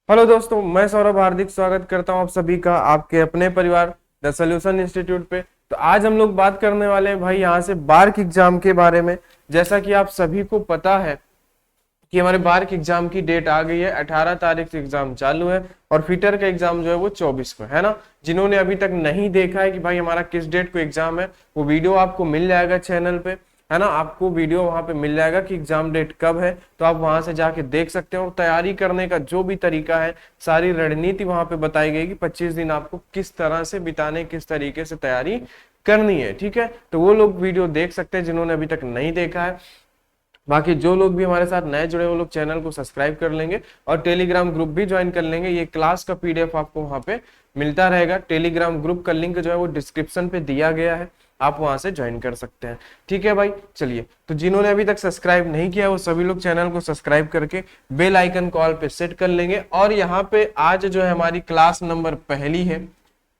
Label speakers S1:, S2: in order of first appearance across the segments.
S1: Hello दोस्तों, मैं सौरभ हार्दिक स्वागत करता हूं आप सभी का आपके अपने परिवार द सॉल्यूशन इंस्टीट्यूट पे। तो आज हम लोग बात करने वाले हैं भाई यहाँ से बार्क एग्जाम के बारे में। जैसा कि आप सभी को पता है कि हमारे बार्क एग्जाम की डेट आ गई है, 18 तारीख से एग्जाम चालू है और फिटर का एग्जाम जो है वो 24 को है ना। जिन्होंने अभी तक नहीं देखा है कि भाई हमारा किस डेट को एग्जाम है, वो वीडियो आपको मिल जाएगा चैनल पे, है ना। आपको वीडियो वहां पे मिल जाएगा कि एग्जाम डेट कब है, तो आप वहां से जाके देख सकते हो। तैयारी करने का जो भी तरीका है, सारी रणनीति वहां पे बताई गई कि 25 दिन आपको किस तरह से बिताने, किस तरीके से तैयारी करनी है, ठीक है। तो वो लोग वीडियो देख सकते हैं जिन्होंने अभी तक नहीं देखा है। बाकी जो लोग भी हमारे साथ नए जुड़े वो लोग चैनल को सब्सक्राइब कर लेंगे और टेलीग्राम ग्रुप भी ज्वाइन कर लेंगे। ये क्लास का पीडीएफ आपको वहां पे मिलता रहेगा। टेलीग्राम ग्रुप का लिंक जो है वो डिस्क्रिप्शन पे दिया गया है, आप वहां से ज्वाइन कर सकते हैं, ठीक है भाई। चलिए, तो जिन्होंने अभी तक सब्सक्राइब नहीं किया वो सभी लोग चैनल को सब्सक्राइब करके बेल आइकन कॉल पे सेट कर लेंगे। और यहाँ पे आज जो है हमारी क्लास नंबर पहली है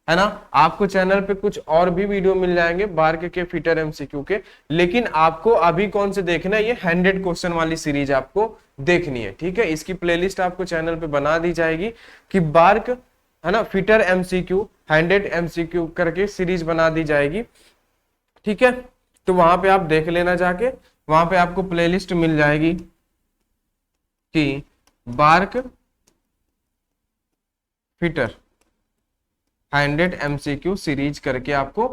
S1: ना। आपको चैनल पे कुछ और भी वीडियो मिल जाएंगे बार्क के फिटर एमसीक्यू के, लेकिन आपको अभी कौन से देखना है, ये 100 क्वेश्चन वाली सीरीज आपको देखनी है, ठीक है। इसकी प्लेलिस्ट आपको चैनल पे बना दी जाएगी कि बार्क, है ना, फिटर एमसीक्यू 100 एमसीक्यू करके सीरीज बना दी जाएगी, ठीक है। तो वहां पे आप देख लेना जाके, वहां पे आपको प्लेलिस्ट मिल जाएगी कि बार्क फिटर 100 एमसीक्यू सीरीज करके आपको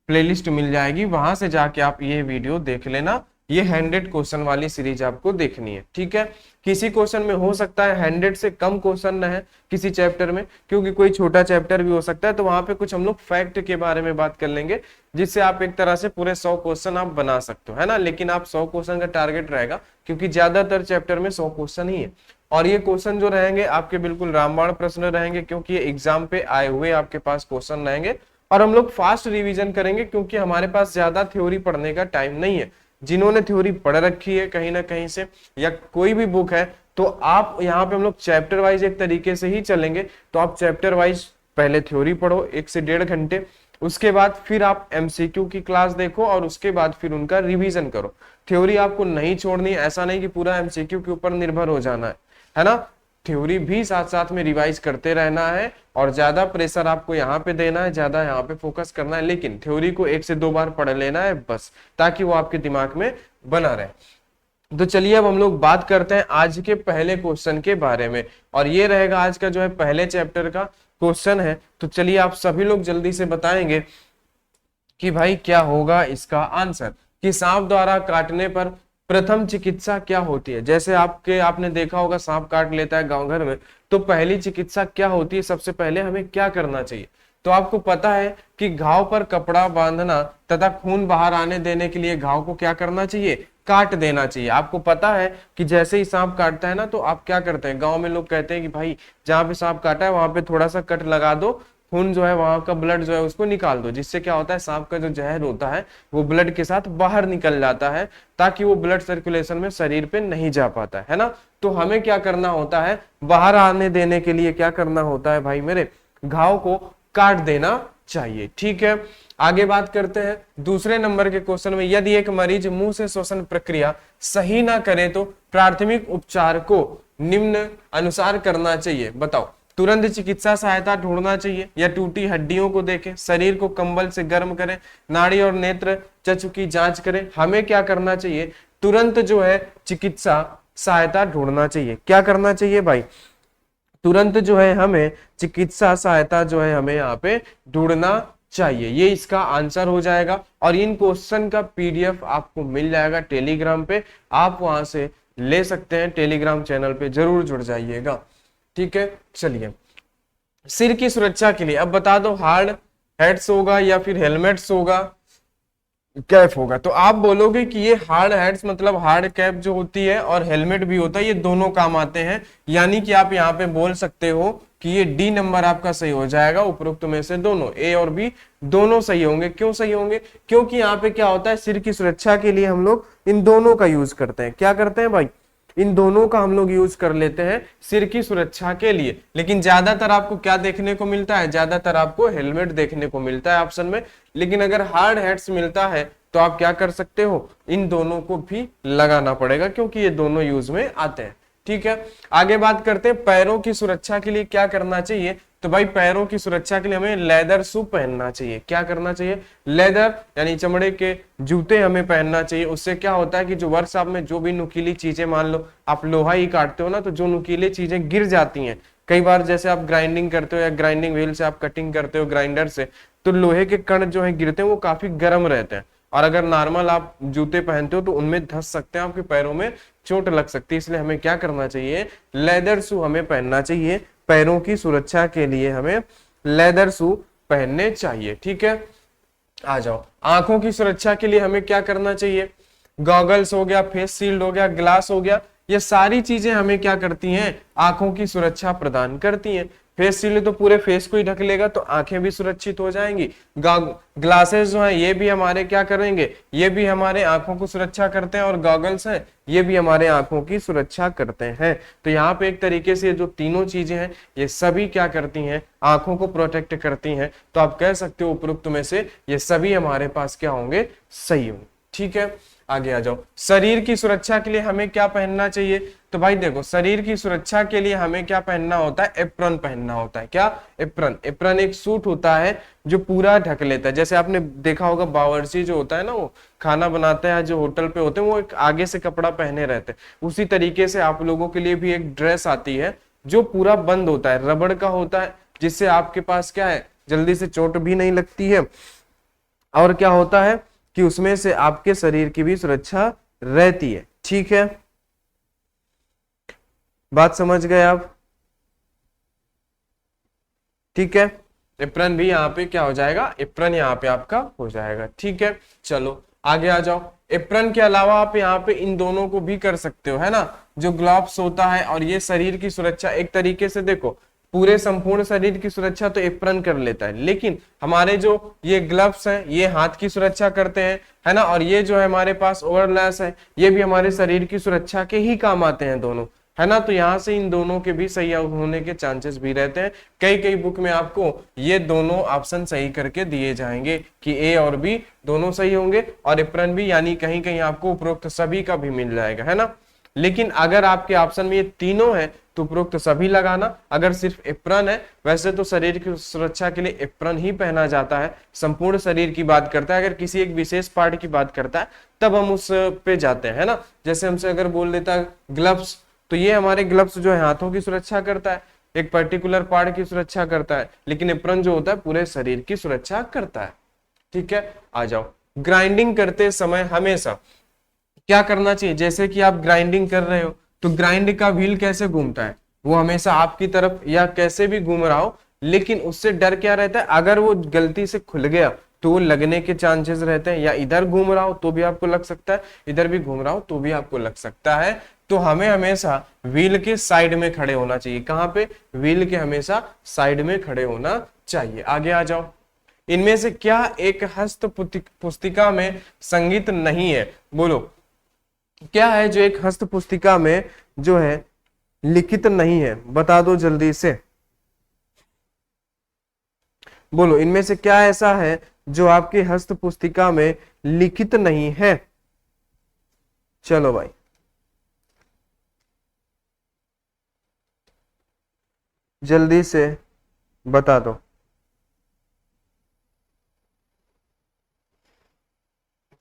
S1: प्लेलिस्ट मिल जाएगी। वहां से जाके आप ये वीडियो देख लेना। ये 100 क्वेश्चन वाली सीरीज आपको देखनी है, ठीक है। किसी क्वेश्चन में हो सकता है 100 से कम क्वेश्चन न है किसी चैप्टर में, क्योंकि कोई छोटा चैप्टर भी हो सकता है। तो वहां पे कुछ हम लोग फैक्ट के बारे में बात कर लेंगे, जिससे आप एक तरह से पूरे 100 क्वेश्चन आप बना सकते हो, है ना। लेकिन आप 100 क्वेश्चन का टारगेट रहेगा, क्योंकि ज्यादातर चैप्टर में 100 क्वेश्चन ही है। और ये क्वेश्चन जो रहेंगे आपके बिल्कुल रामबाण प्रश्न रहेंगे, क्योंकि ये एग्जाम पे आए हुए आपके पास क्वेश्चन रहेंगे। और हम लोग फास्ट रिवीजन करेंगे, क्योंकि हमारे पास ज्यादा थ्योरी पढ़ने का टाइम नहीं है। जिन्होंने थ्योरी पढ़ रखी है कहीं ना कहीं से, या कोई भी बुक है, तो आप यहाँ पे हम लोग चैप्टर वाइज एक तरीके से ही चलेंगे। तो आप चैप्टर वाइज पहले थ्योरी पढ़ो 1 से 1.5 घंटे, उसके बाद फिर आप एमसीक्यू की क्लास देखो और उसके बाद फिर उनका रिवीजन करो। थ्योरी आपको नहीं छोड़नी, ऐसा नहीं कि पूरा एमसीक्यू के ऊपर निर्भर हो जाना है ना। थ्योरी भी साथ साथ में रिवाइज करते रहना है, और ज्यादा प्रेशर आपको यहाँ पे देना है, ज्यादा यहाँ पे फोकस करना है। लेकिन थ्योरी को 1 से 2 बार पढ़ लेना है बस, ताकि वो आपके दिमाग में बना रहे। तो चलिए अब हम लोग बात करते हैं आज के पहले क्वेश्चन के बारे में, और ये रहेगा आज का जो है पहले चैप्टर का क्वेश्चन है। तो चलिए आप सभी लोग जल्दी से बताएंगे कि भाई क्या होगा इसका आंसर, कि सांप द्वारा काटने पर प्रथम चिकित्सा क्या होती है। जैसे आपने देखा होगा सांप काट लेता है गांव घर में, तो पहली चिकित्सा क्या होती है, सबसे पहले हमें क्या करना चाहिए। तो आपको पता है कि घाव पर कपड़ा बांधना तथा खून बाहर आने देने के लिए घाव को क्या करना चाहिए, काट देना चाहिए। आपको पता है कि जैसे ही सांप काटता है ना, तो आप क्या करते हैं, गांव में लोग कहते हैं कि भाई जहां पे सांप काटा है वहां पे थोड़ा सा कट लगा दो, खून जो है वहां का ब्लड जो है उसको निकाल दो, जिससे क्या होता है सांप का जो जहर होता है वो ब्लड के साथ बाहर निकल जाता है, ताकि वो ब्लड सर्कुलेशन में शरीर पे नहीं जा पाता है ना। तो हमें क्या करना होता है, बाहर आने देने के लिए क्या करना होता है भाई मेरे, घाव को काट देना चाहिए, ठीक है। आगे बात करते हैं दूसरे नंबर के क्वेश्चन में। यदि एक मरीज मुंह से श्वसन प्रक्रिया सही ना करे तो प्राथमिक उपचार को निम्न अनुसार करना चाहिए। बताओ, तुरंत चिकित्सा सहायता ढूंढना चाहिए, या टूटी हड्डियों को देखें, शरीर को कंबल से गर्म करें, नाड़ी और नेत्र चक्षु की जांच करें। हमें क्या करना चाहिए, तुरंत जो है चिकित्सा सहायता ढूंढना चाहिए। क्या करना चाहिए भाई, तुरंत जो है हमें चिकित्सा सहायता जो है हमें यहाँ पे ढूंढना चाहिए। ये इसका आंसर हो जाएगा। और इन क्वेश्चन का पीडीएफ आपको मिल जाएगा टेलीग्राम पे, आप वहां से ले सकते हैं। टेलीग्राम चैनल पे जरूर जुड़ जाइएगा, ठीक है। चलिए, सिर की सुरक्षा के लिए अब बता दो, हार्ड हेड्स होगा या फिर हेलमेट्स होगा, कैप होगा। तो आप बोलोगे कि ये हार्ड हेड्स मतलब हार्ड कैप जो होती है और हेलमेट भी होता है, ये दोनों काम आते हैं। यानी कि आप यहाँ पे बोल सकते हो कि ये डी नंबर आपका सही हो जाएगा। उपरोक्त में से दोनों ए और बी दोनों सही होंगे। क्यों सही होंगे, क्योंकि यहाँ पे क्या होता है, सिर की सुरक्षा के लिए हम लोग इन दोनों का यूज करते हैं। क्या करते हैं भाई, इन दोनों का हम लोग यूज कर लेते हैं सिर की सुरक्षा के लिए। लेकिन ज्यादातर आपको क्या देखने को मिलता है, ज्यादातर आपको हेलमेट देखने को मिलता है ऑप्शन में। लेकिन अगर हार्ड हेड्स मिलता है तो आप क्या कर सकते हो, इन दोनों को भी लगाना पड़ेगा, क्योंकि ये दोनों यूज में आते हैं, ठीक है, आगे बात करते हैं पैरों की सुरक्षा के लिए क्या करना चाहिए। तो भाई पैरों की सुरक्षा के लिए हमें लेदर शू पहनना चाहिए। क्या करना चाहिए? लेदर यानी चमड़े के जूते हमें पहनना चाहिए। उससे क्या होता है कि जो वर्कशॉप में जो भी नुकीली चीजें, मान लो आप लोहा ही काटते हो ना, तो जो नुकीली चीजें गिर जाती हैं कई बार, जैसे आप ग्राइंडिंग करते हो या ग्राइंडिंग व्हील से आप कटिंग करते हो ग्राइंडर से, तो लोहे के कण जो है गिरते हैं वो काफी गर्म रहते हैं, और अगर नॉर्मल आप जूते पहनते हो तो उनमें धंस सकते हैं, आपके पैरों में चोट लग सकती है। इसलिए हमें क्या करना चाहिए? लेदर शू हमें पहनना चाहिए। पैरों की सुरक्षा के लिए हमें लेदर शू पहनने चाहिए। ठीक है, आ जाओ। आंखों की सुरक्षा के लिए हमें क्या करना चाहिए? गॉगल्स हो गया, फेस शील्ड हो गया, ग्लास हो गया, ये सारी चीजें हमें क्या करती हैं? आंखों की सुरक्षा प्रदान करती हैं। फेस शील्ड तो पूरे फेस को ही ढक लेगा, तो आंखें भी सुरक्षित हो जाएंगी। ग्लासेस जो हैं ये भी हमारे क्या करेंगे? ये भी हमारे आंखों को सुरक्षा करते हैं, और गॉगल्स हैं ये भी हमारे आंखों की सुरक्षा करते हैं। तो यहाँ पे एक तरीके से जो तीनों चीजें हैं ये सभी क्या करती हैं? आंखों को प्रोटेक्ट करती हैं। तो आप कह सकते हो उपरोक्त में से ये सभी हमारे पास क्या होंगे? सही होंगे। ठीक है, आगे आ जाओ। शरीर की सुरक्षा के लिए हमें क्या पहनना चाहिए? तो भाई देखो, शरीर की सुरक्षा के लिए हमें क्या पहनना होता है? एप्रन पहनना होता है। क्या? एप्रन। एप्रन एक सूट होता है जो पूरा ढक लेता है। जैसे आपने देखा होगा बावर्ची जो होता है ना, वो खाना बनाते हैं जो होटल पे होते हैं, वो एक आगे से कपड़ा पहने रहते हैं। उसी तरीके से आप लोगों के लिए भी एक ड्रेस आती है जो पूरा बंद होता है, रबड़ का होता है, जिससे आपके पास क्या है? जल्दी से चोट भी नहीं लगती है, और क्या होता है कि उसमें से आपके शरीर की भी सुरक्षा रहती है। ठीक है, बात समझ गए आप? ठीक है, एप्रन भी यहाँ पे क्या हो जाएगा? एप्रन यहाँ पे आपका हो जाएगा। ठीक है, चलो आगे आ जाओ। एप्रन के अलावा आप यहाँ पे इन दोनों को भी कर सकते हो, है ना, जो ग्लव्स होता है, और ये शरीर की सुरक्षा एक तरीके से देखो पूरे संपूर्ण शरीर की सुरक्षा तो एप्रन कर लेता है, लेकिन हमारे जो ये ग्लव्स हैं ये हाथ की सुरक्षा करते हैं, है ना, और ये जो है हमारे पास ओवरलैश है ये भी हमारे शरीर की सुरक्षा के ही काम आते हैं दोनों, है ना। तो यहाँ से इन दोनों के भी सही होने के चांसेस भी रहते हैं। कई कई बुक में आपको ये दोनों ऑप्शन सही करके दिए जाएंगे कि ए और बी दोनों सही होंगे, और एप्रन भी, यानी कहीं कहीं आपको उपरोक्त सभी का भी मिल जाएगा, है ना। लेकिन अगर आपके ऑप्शन में ये तीनों है तो उपरोक्त सभी लगाना। अगर सिर्फ एप्रन है, वैसे तो शरीर की सुरक्षा के लिए एप्रन ही पहना जाता है, संपूर्ण शरीर की बात करता है। अगर किसी एक विशेष पार्ट की बात करता है तब हम उस पे जाते हैं, है ना। जैसे हमसे अगर बोल देता है ग्लव्स, तो ये हमारे ग्लव्स जो है हाथों की सुरक्षा करता है, एक पर्टिकुलर पार्ट की सुरक्षा करता है, लेकिन एप्रन जो होता है पूरे शरीर की सुरक्षा करता है। ठीक है, आ जाओ। ग्राइंडिंग करते समय हमेशा क्या करना चाहिए? जैसे कि आप ग्राइंडिंग कर रहे हो तो ग्राइंड का व्हील कैसे घूमता है? वो हमेशा आपकी तरफ या कैसे भी घूम रहा हो, लेकिन उससे डर क्या रहता है? अगर वो गलती से खुल गया तो वो लगने के चांसेस रहते हैं, या इधर घूम रहा हो तो भी आपको लग सकता है, इधर भी घूम रहा हो तो भी आपको लग सकता है। तो हमें हमेशा व्हील के साइड में खड़े होना चाहिए। कहां पे? व्हील के हमेशा साइड में खड़े होना चाहिए। आगे आ जाओ। इनमें से क्या एक हस्त पुस्तिका में संगीत नहीं है? बोलो, क्या है जो एक हस्त पुस्तिका में जो है लिखित नहीं है? बता दो जल्दी से, बोलो इनमें से क्या ऐसा है जो आपकी हस्त पुस्तिका में लिखित नहीं है? चलो भाई, जल्दी से बता दो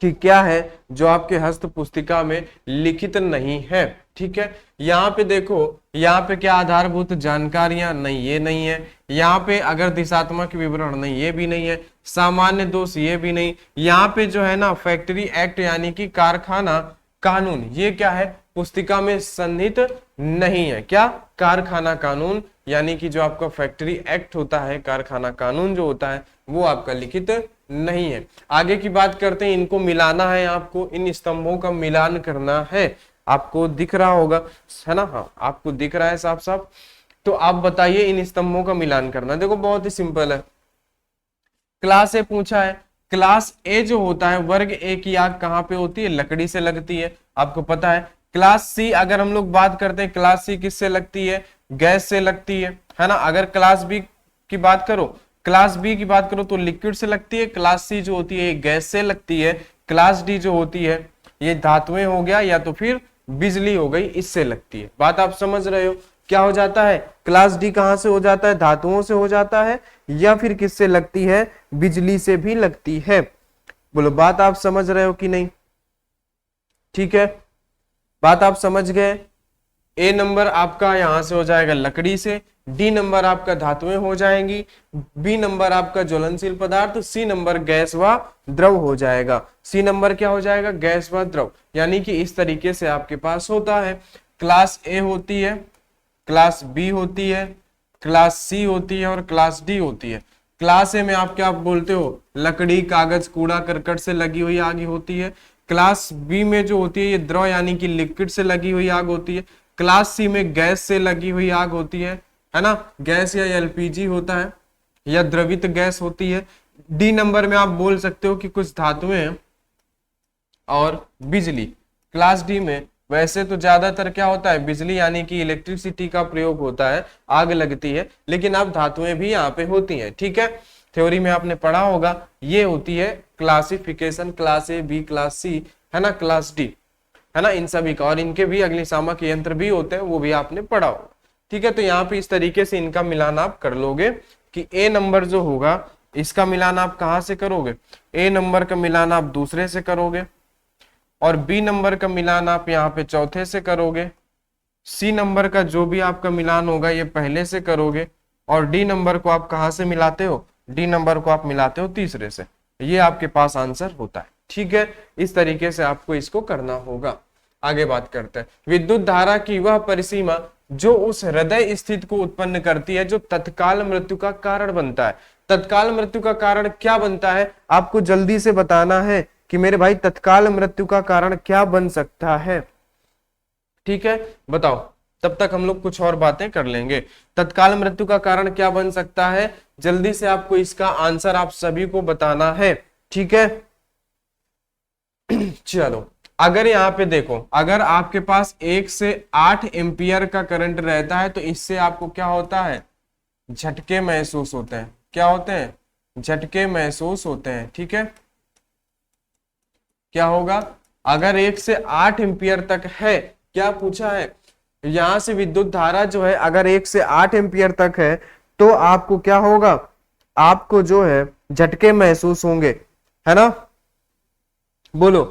S1: कि क्या है जो आपके हस्त पुस्तिका में लिखित नहीं है। ठीक है, यहाँ पे देखो, यहाँ पे क्या आधारभूत जानकारियां? नहीं, ये नहीं है। यहाँ पे अगर दिशात्मक विवरण? नहीं, ये भी नहीं है। सामान्य दोष? ये भी नहीं। यहाँ पे जो है ना फैक्ट्री एक्ट यानी कि कारखाना कानून, ये क्या है? पुस्तिका में सन्निहित नहीं है। क्या? कारखाना कानून, यानी कि जो आपका फैक्ट्री एक्ट होता है, कारखाना कानून जो होता है वो आपका लिखित नहीं है। आगे की बात करते हैं। इनको मिलाना है आपको, इन स्तंभों का मिलान करना है। आपको दिख रहा होगा, है ना? हाँ, आपको दिख रहा है साफ साफ। तो आप बताइए इन स्तंभों का मिलान करना। देखो बहुत ही सिंपल है। क्लास ए पूछा है। क्लास ए जो होता है, वर्ग ए की आग कहाँ पे होती है? लकड़ी से लगती है, आपको पता है। क्लास सी अगर हम लोग बात करते हैं, क्लास सी किससे लगती है? गैस से लगती है ना। अगर क्लास बी की बात करो, क्लास बी की बात करो तो लिक्विड से लगती है। क्लास सी जो होती है गैस से लगती है। क्लास डी जो होती है ये धातुएं हो गया या तो फिर बिजली हो गई इससे लगती है। बात आप समझ रहे हो? क्या हो जाता है, क्लास डी कहां से हो जाता है, धातुओं से हो जाता है, या फिर किससे लगती है, बिजली से भी लगती है। बोलो बात आप समझ रहे हो कि नहीं? ठीक है, बात आप समझ गए। ए नंबर आपका यहां से हो जाएगा लकड़ी से, डी नंबर आपका धातुएं हो जाएंगी, बी नंबर आपका ज्वलनशील पदार्थ, सी नंबर गैस व द्रव हो जाएगा। सी नंबर क्या हो जाएगा, गैस व द्रव। यानी कि इस तरीके से आपके पास होता है। क्लास ए होती है, क्लास बी होती है, क्लास सी होती है और क्लास डी होती है। क्लास ए में आप क्या बोलते हो, लकड़ी, कागज, कूड़ा करकट से लगी हुई आग होती है। क्लास बी में जो होती है ये द्रव यानी कि लिक्विड से लगी हुई आग होती है। क्लास सी में गैस से लगी हुई आग होती है ना, गैस या एलपीजी होता है या द्रवित गैस होती है। डी नंबर में आप बोल सकते हो कि कुछ धातुएं और बिजली। क्लास डी में वैसे तो ज्यादातर क्या होता है, बिजली यानी कि इलेक्ट्रिसिटी का प्रयोग होता है, आग लगती है, लेकिन अब धातुएं भी यहाँ पे होती हैं। ठीक है, थ्योरी में आपने पढ़ा होगा। ये होती है classification, class A, B, class C, है ना, क्लास डी, है ना, इन सभी का। और इनके भी अग्निशामक यंत्र भी होते हैं, वो भी आपने पढ़ा होगा। ठीक है, तो यहाँ पे इस तरीके से इनका मिलान आप कर लोगे कि ए नंबर जो होगा इसका मिलान आप कहाँ से करोगे, ए नंबर का मिलान आप दूसरे से करोगे, और बी नंबर का मिलान आप यहाँ पे चौथे से करोगे, सी नंबर का जो भी आपका मिलान होगा ये पहले से करोगे, और डी नंबर को आप कहाँ से मिलाते हो, डी नंबर को आप मिलाते हो तीसरे से। ये आपके पास आंसर होता है। ठीक है, इस तरीके से आपको इसको करना होगा। आगे बात करते हैं। विद्युत धारा की वह परिसीमा जो उस हृदय स्थिति को उत्पन्न करती है जो तत्काल मृत्यु का कारण बनता है। तत्काल मृत्यु का कारण क्या बनता है, आपको जल्दी से बताना है कि मेरे भाई तत्काल मृत्यु का कारण क्या बन सकता है। ठीक है, बताओ, तब तक हम लोग कुछ और बातें कर लेंगे। तत्काल मृत्यु का कारण क्या बन सकता है, जल्दी से आपको इसका आंसर आप सभी को बताना है। ठीक है, चलो, अगर यहाँ पे देखो, अगर आपके पास 1 से 8 एम्पियर का करंट रहता है तो इससे आपको क्या होता है, झटके महसूस होते हैं। क्या होते हैं, झटके महसूस होते हैं। ठीक है, क्या होगा, अगर 1 से 8 एम्पियर तक है, क्या पूछा है, यहां से विद्युत धारा जो है अगर 1 से 8 एम्पियर तक है तो आपको क्या होगा, आपको जो है झटके महसूस होंगे, है ना। बोलो,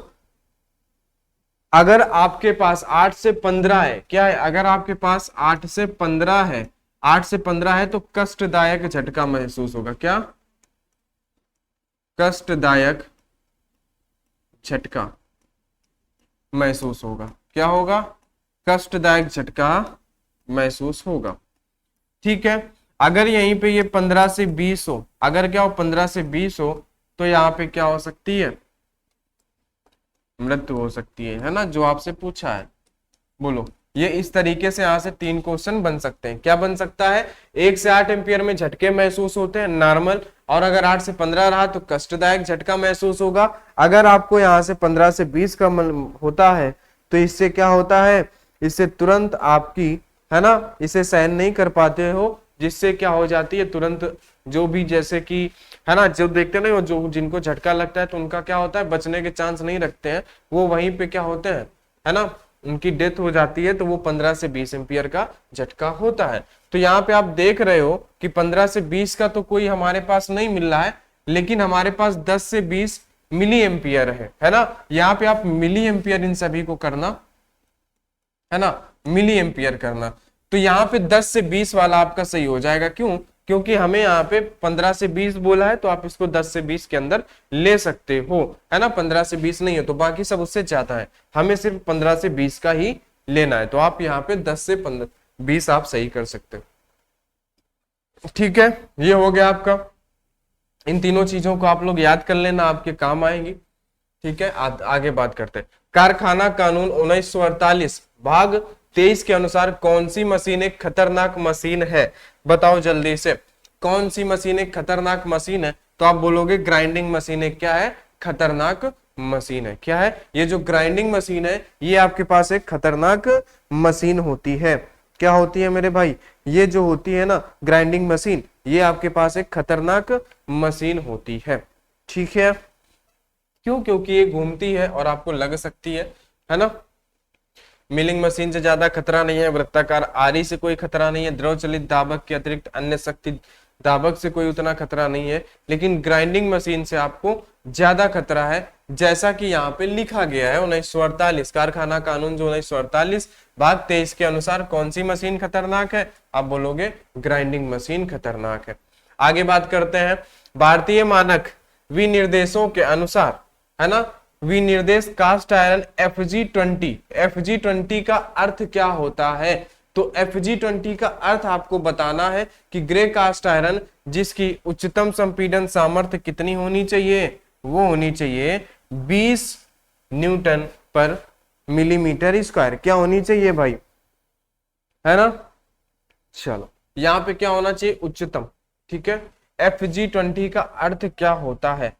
S1: अगर आपके पास 8 से 15 है, क्या है, अगर आपके पास 8 से 15 है, 8 से 15 है तो कष्टदायक झटका महसूस होगा। क्या, कष्टदायक झटका महसूस होगा। क्या होगा, कष्टदायक झटका महसूस होगा। ठीक है, अगर यहीं पे ये 15 से 20 हो, अगर क्या हो 15 से 20 हो तो यहाँ पे क्या हो सकती है, मृत्यु हो सकती है ना, जो आपसे पूछा है। बोलो, ये इस तरीके से यहाँ से 3 क्वेश्चन बन सकते हैं। क्या बन सकता है, 1 से 8 एम्पियर में झटके महसूस होते हैं नॉर्मल, और अगर 8 से 15 रहा तो कष्टदायक झटका महसूस होगा। अगर आपको यहाँ से 15 से 20 का होता है तो इससे क्या होता है, इससे तुरंत आपकी, है ना, इसे सहन नहीं कर पाते हो, जिससे क्या हो जाती है तुरंत, जो भी जैसे कि, है ना, जो देखते ना, जो जिनको झटका लगता है तो उनका क्या होता है, बचने के चांस नहीं रखते हैं, वो वहीं पे क्या होते हैं, है ना, उनकी डेथ हो जाती है। तो वो 15 से 20 एम्पियर का झटका होता है। तो यहाँ पे आप देख रहे हो कि 15 से 20 का तो कोई हमारे पास नहीं मिल रहा है, लेकिन हमारे पास 10 से 20 मिली एम्पियर है ना। यहाँ पे आप मिली एम्पियर इन सभी को करना, है ना, मिली एम्पियर करना। तो यहाँ पे 10 से 20 वाला आपका सही हो जाएगा। क्यों, क्योंकि हमें यहाँ पे 15 से 20 बोला है, तो आप इसको 10 से 20 के अंदर ले सकते हो, है ना। 15 से 20 नहीं है तो बाकी सब उससे ज्यादा है, हमें सिर्फ 15 से 20 का ही लेना है। तो आप यहाँ पे 10 से 20 आप सही कर सकते हो। ठीक है, ये हो गया आपका। इन तीनों चीजों को आप लोग याद कर लेना, आपके काम आएंगी। ठीक है, आगे बात करते हैं। कारखाना कानून 1948 भाग 23 के अनुसार कौन सी मशीन एक खतरनाक मशीन है, बताओ जल्दी से। कौन सी मशीन एक खतरनाक मशीन है, तो आप बोलोगे ग्राइंडिंग मशीन एक क्या है, खतरनाक मशीन है। क्या है, ये जो ग्राइंडिंग मशीन है ये आपके पास एक खतरनाक मशीन होती है। क्या होती है मेरे भाई, ये जो होती है ना ग्राइंडिंग मशीन, ये आपके पास एक खतरनाक मशीन होती है। ठीक है, क्यों, क्योंकि ये घूमती है और आपको लग सकती है ना। मिलिंग मशीन से ज्यादा खतरा नहीं है, वृत्ताकार आरी से कोई खतरा नहीं है, द्रव चलित दाबक के अतिरिक्त अन्य शक्ति दाबक से कोई उतना खतरा नहीं है, लेकिन ग्राइंडिंग मशीन से आपको ज्यादा खतरा है, जैसा कि यहाँ पे लिखा गया है 1948 कारखाना कानून जो 1948 भाग 23 के अनुसार कौन सी मशीन खतरनाक है? आप बोलोगे ग्राइंडिंग मशीन खतरनाक है। आगे बात करते हैं, भारतीय मानक विनिर्देशों के अनुसार, है ना, विनिर्देश कास्ट आयरन FG20, FG20 का अर्थ क्या होता है? तो FG20 का अर्थ आपको बताना है कि ग्रे कास्ट आयरन जिसकी उच्चतम संपीड़न सामर्थ्य कितनी होनी चाहिए? वो होनी चाहिए 20 न्यूटन पर मिलीमीटर स्क्वायर। क्या होनी चाहिए भाई, है ना? चलो यहाँ पे क्या होना चाहिए? उच्चतम। ठीक है, FG20 का अर्थ क्या होता है?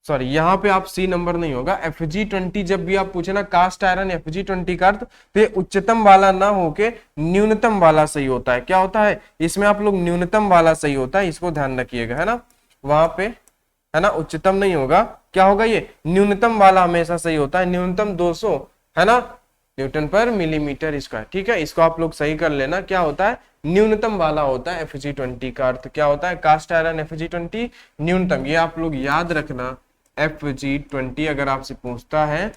S1: सॉरी, यहाँ पे आप सी नंबर नहीं होगा। FG20 जब भी आप पूछे ना कास्ट आयरन FG20 का अर्थ, तो ये उच्चतम वाला ना होके न्यूनतम वाला सही होता है। क्या होता है इसमें? आप लोग न्यूनतम वाला सही होता है, इसको ध्यान रखिएगा, है ना? वहां पे, है ना, उच्चतम नहीं होगा, क्या होगा? ये न्यूनतम वाला हमेशा सही होता है। न्यूनतम 200, है ना, न्यूटन पर मिलीमीटर स्क्वायर। ठीक है, इसको आप लोग सही कर लेना। क्या होता है? न्यूनतम वाला होता है FG20 का अर्थ। क्या होता है? कास्ट आयरन FG20 न्यूनतम। ये आप लोग याद रखना, FG20 अगर आपसे पूछता है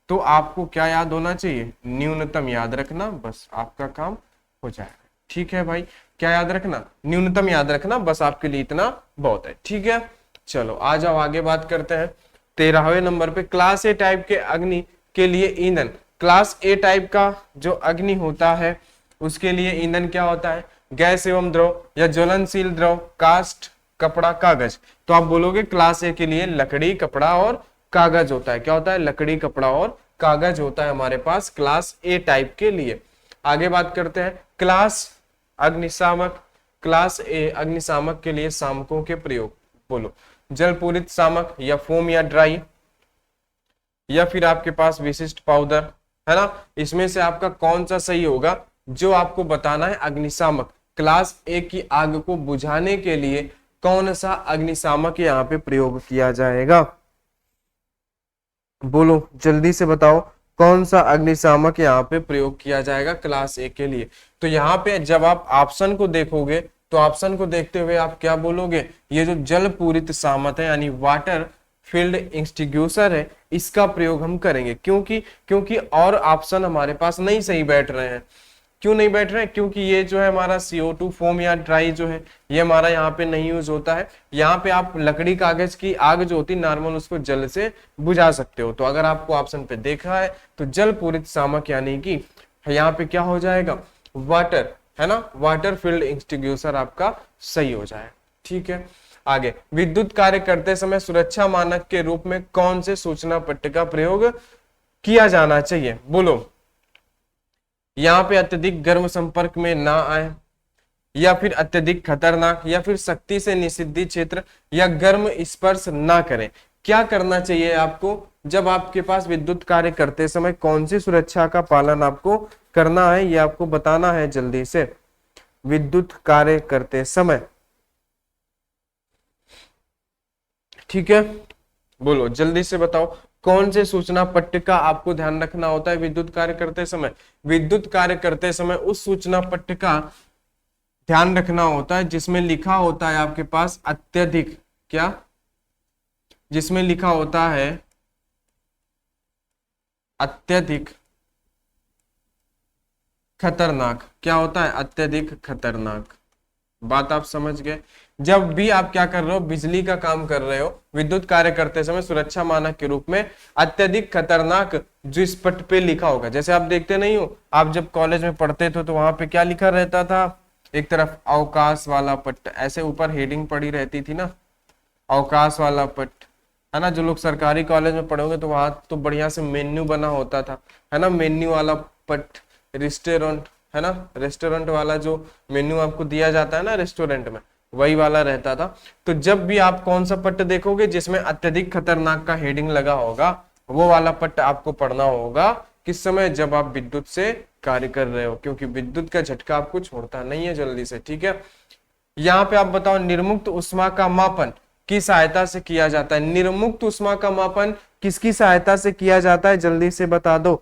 S1: तो आपको क्या याद होना चाहिए? न्यूनतम याद रखना, बस आपका काम हो जाएगा। ठीक है भाई, क्या याद रखना? न्यूनतम याद रखना, बस आपके लिए इतना बहुत है। ठीक है, चलो आ जाओ आगे बात करते हैं। 13वें नंबर पे, क्लास ए टाइप के अग्नि के लिए ईंधन। क्लास ए टाइप का जो अग्नि होता है उसके लिए ईंधन क्या होता है? गैस एवं द्रव या ज्वलनशील द्रव, कास्ट, कपड़ा, कागज। तो आप बोलोगे क्लास ए के लिए लकड़ी, कपड़ा और कागज होता है। क्या होता है? लकड़ी, कपड़ा और कागज होता है हमारे पास क्लास ए टाइप के लिए। आगे बात करते हैं, क्लास अग्निशामक। क्लास ए अग्निशामक के लिए शामकों के प्रयोग। बोलो, जल पूरित शामक या फोम या ड्राई, या फिर आपके पास विशिष्ट पाउडर, है ना? इसमें से आपका कौन सा सही होगा? जो आपको बताना है अग्निशामक, क्लास ए की आग को बुझाने के लिए कौन सा अग्निशामक यहाँ पे प्रयोग किया जाएगा? बोलो जल्दी से बताओ, कौन सा अग्निशामक यहाँ पे प्रयोग किया जाएगा क्लास ए के लिए? तो यहाँ पे जब आप ऑप्शन को देखोगे तो ऑप्शन को देखते हुए आप क्या बोलोगे? ये जो जल पूरित शामक है यानी वाटर फील्ड एक्सटिंग्विशर है, इसका प्रयोग हम करेंगे। क्योंकि और ऑप्शन हमारे पास नहीं सही बैठ रहे हैं। क्यों नहीं बैठ रहे हैं? क्योंकि ये जो है हमारा CO2 फोम या ड्राई जो है ये हमारा यहाँ पे नहीं यूज होता है। यहाँ पे आप लकड़ी कागज की आग जो होती है नॉर्मल, उसको जल से बुझा सकते हो। तो अगर आपको ऑप्शन पे देखा है तो जल पूरित शामक यानी कि यहाँ पे क्या हो जाएगा? वाटर, है ना, वाटर फील्ड एक्सटिंग्विशर आपका सही हो जाए। ठीक है, आगे, विद्युत कार्य करते समय सुरक्षा मानक के रूप में कौन से सूचना पट्ट का प्रयोग किया जाना चाहिए? बोलो, यहाँ पे अत्यधिक गर्म संपर्क में ना आए, या फिर अत्यधिक खतरनाक, या फिर सख्ती से निषिद्ध क्षेत्र, या गर्म स्पर्श ना करें। क्या करना चाहिए आपको जब आपके पास विद्युत कार्य करते समय? कौन सी सुरक्षा का पालन आपको करना है ये आपको बताना है जल्दी से। विद्युत कार्य करते समय, ठीक है, बोलो जल्दी से बताओ, कौन से सूचना पट्ट का आपको ध्यान रखना होता है विद्युत कार्य करते समय? विद्युत कार्य करते समय उस सूचना पट्ट का ध्यान रखना होता है जिसमें लिखा होता है आपके पास अत्यधिक, क्या? जिसमें लिखा होता है अत्यधिक खतरनाक। क्या होता है? अत्यधिक खतरनाक। बात आप समझ गए? जब भी आप क्या कर रहे हो, बिजली का काम कर रहे हो, विद्युत कार्य करते समय सुरक्षा मानक के रूप में अत्यधिक खतरनाक जो इस पट्ट पे लिखा होगा। जैसे आप देखते नहीं हो, आप जब कॉलेज में पढ़ते थे तो वहां पे क्या लिखा रहता था? एक तरफ अवकाश वाला पट्ट, ऐसे ऊपर हेडिंग पड़ी रहती थी ना, अवकाश वाला पट्ट, है ना? जो लोग सरकारी कॉलेज में पढ़ोगे तो वहां तो बढ़िया से मेन्यू बना होता था, है ना? मेन्यू वाला पट्ट, रेस्टोरेंट, है ना, रेस्टोरेंट वाला जो मेन्यू आपको दिया जाता है ना रेस्टोरेंट में, वही वाला रहता था। तो जब भी आप कौन सा पट्ट देखोगे जिसमें अत्यधिक खतरनाक का हेडिंग लगा होगा, वो वाला पट्ट आपको पढ़ना होगा। किस समय? जब आप विद्युत से कार्य कर रहे हो, क्योंकि विद्युत का झटका आपको छोड़ता नहीं है जल्दी से। ठीक है, यहाँ पे आप बताओ, निर्मुक्त उष्मा का मापन की सहायता से किया जाता है। निर्मुक्त उष्मा का मापन किसकी सहायता से किया जाता है? जल्दी से बता दो।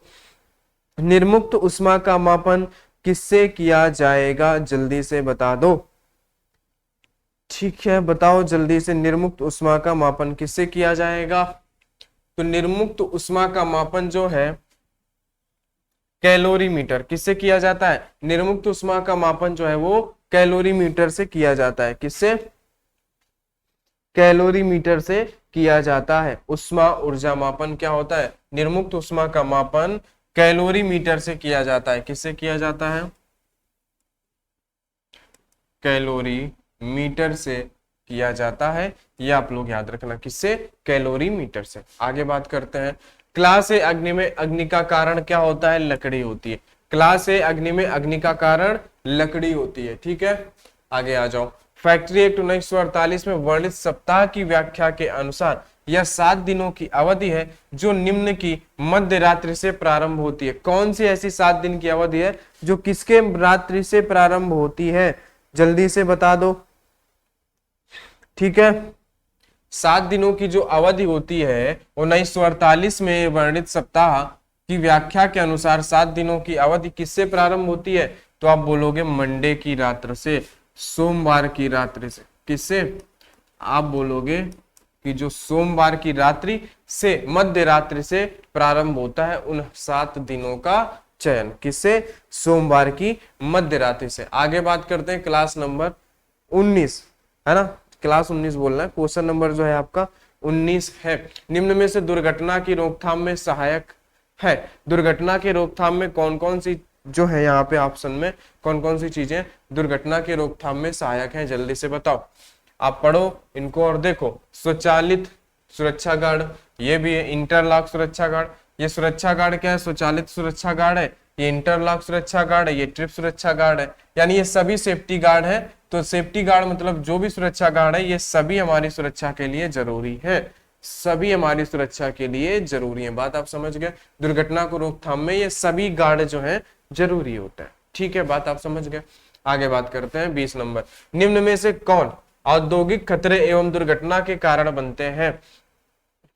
S1: निर्मुक्त उष्मा का मापन किससे किया जाएगा, जल्दी से बता दो। ठीक है, बताओ जल्दी से, निर्मुक्त उष्मा का मापन किससे किया जाएगा। तो निर्मुक्त उष्मा का मापन जो है कैलोरीमीटर, किससे किया जाता है। निर्मुक्त उष्मा का मापन जो है वो कैलोरीमीटर से किया जाता है। किससे, कैलोरीमीटर से किया जाता है। उष्मा ऊर्जा मापन क्या होता है, निर्मुक्त उष्मा का मापन कैलोरीमीटर से किया जाता है। किससे किया जाता है, कैलोरीमीटर से किया जाता है। ये आप लोग याद रखना, किससे, कैलोरीमीटर से। आगे बात करते हैं, क्लास ए अग्नि में अग्नि का कारण क्या होता है, लकड़ी होती है। क्लास ए अग्नि में अग्नि का कारण लकड़ी होती है। ठीक है, आगे आ जाओ। फैक्ट्री एक्ट 1948 में वर्णित सप्ताह की व्याख्या के अनुसार यह 7 दिनों की अवधि है जो निम्न की मध्य रात्रि से प्रारंभ होती है। कौन सी ऐसी 7 दिन की अवधि है जो किसके रात्रि से प्रारंभ होती है, जल्दी से बता दो। ठीक है, 7 दिनों की जो अवधि होती है 1948 में वर्णित सप्ताह की व्याख्या के अनुसार 7 दिनों की अवधि किससे प्रारंभ होती है, तो आप बोलोगे मंडे की रात्रि से, सोमवार की रात्रि से। किससे, आप बोलोगे कि जो सोमवार की रात्रि से मध्य रात्रि से प्रारंभ होता है उन 7 दिनों का चयन। किससे, सोमवार की मध्य रात्रि से। आगे बात करते हैं क्लास नंबर 19, है ना, क्लास 19 बोलना है। क्वेश्चन नंबर जो है आपका 19 है, निम्न में से दुर्घटना की रोकथाम में सहायक है। दुर्घटना के रोकथाम में कौन कौन सी जो है यहाँ पे ऑप्शन में कौन कौन सी चीजें दुर्घटना के रोकथाम में सहायक हैं, जल्दी से बताओ। आप पढ़ो इनको और देखो। स्वचालित सुरक्षा गार्ड, ये भी है। इंटरलॉक सुरक्षा गार्ड, ये सुरक्षा गार्ड क्या है, स्वचालित सुरक्षा गार्ड है। ये इंटरलॉक सुरक्षा गार्ड है, ये ट्रिप सुरक्षा गार्ड है। यानी ये सभी सेफ्टी गार्ड है। तो सेफ्टी गार्ड मतलब जो भी सुरक्षा गार्ड है ये सभी हमारी सुरक्षा के लिए जरूरी है, सभी हमारी सुरक्षा के लिए जरूरी है। बात आप समझ गए, दुर्घटना को रोकथाम में ये सभी गार्ड जो है जरूरी होता है। ठीक है, बात आप समझ गए। आगे बात करते हैं 20 नंबर, निम्न में से कौन औद्योगिक खतरे एवं दुर्घटना के कारण बनते हैं,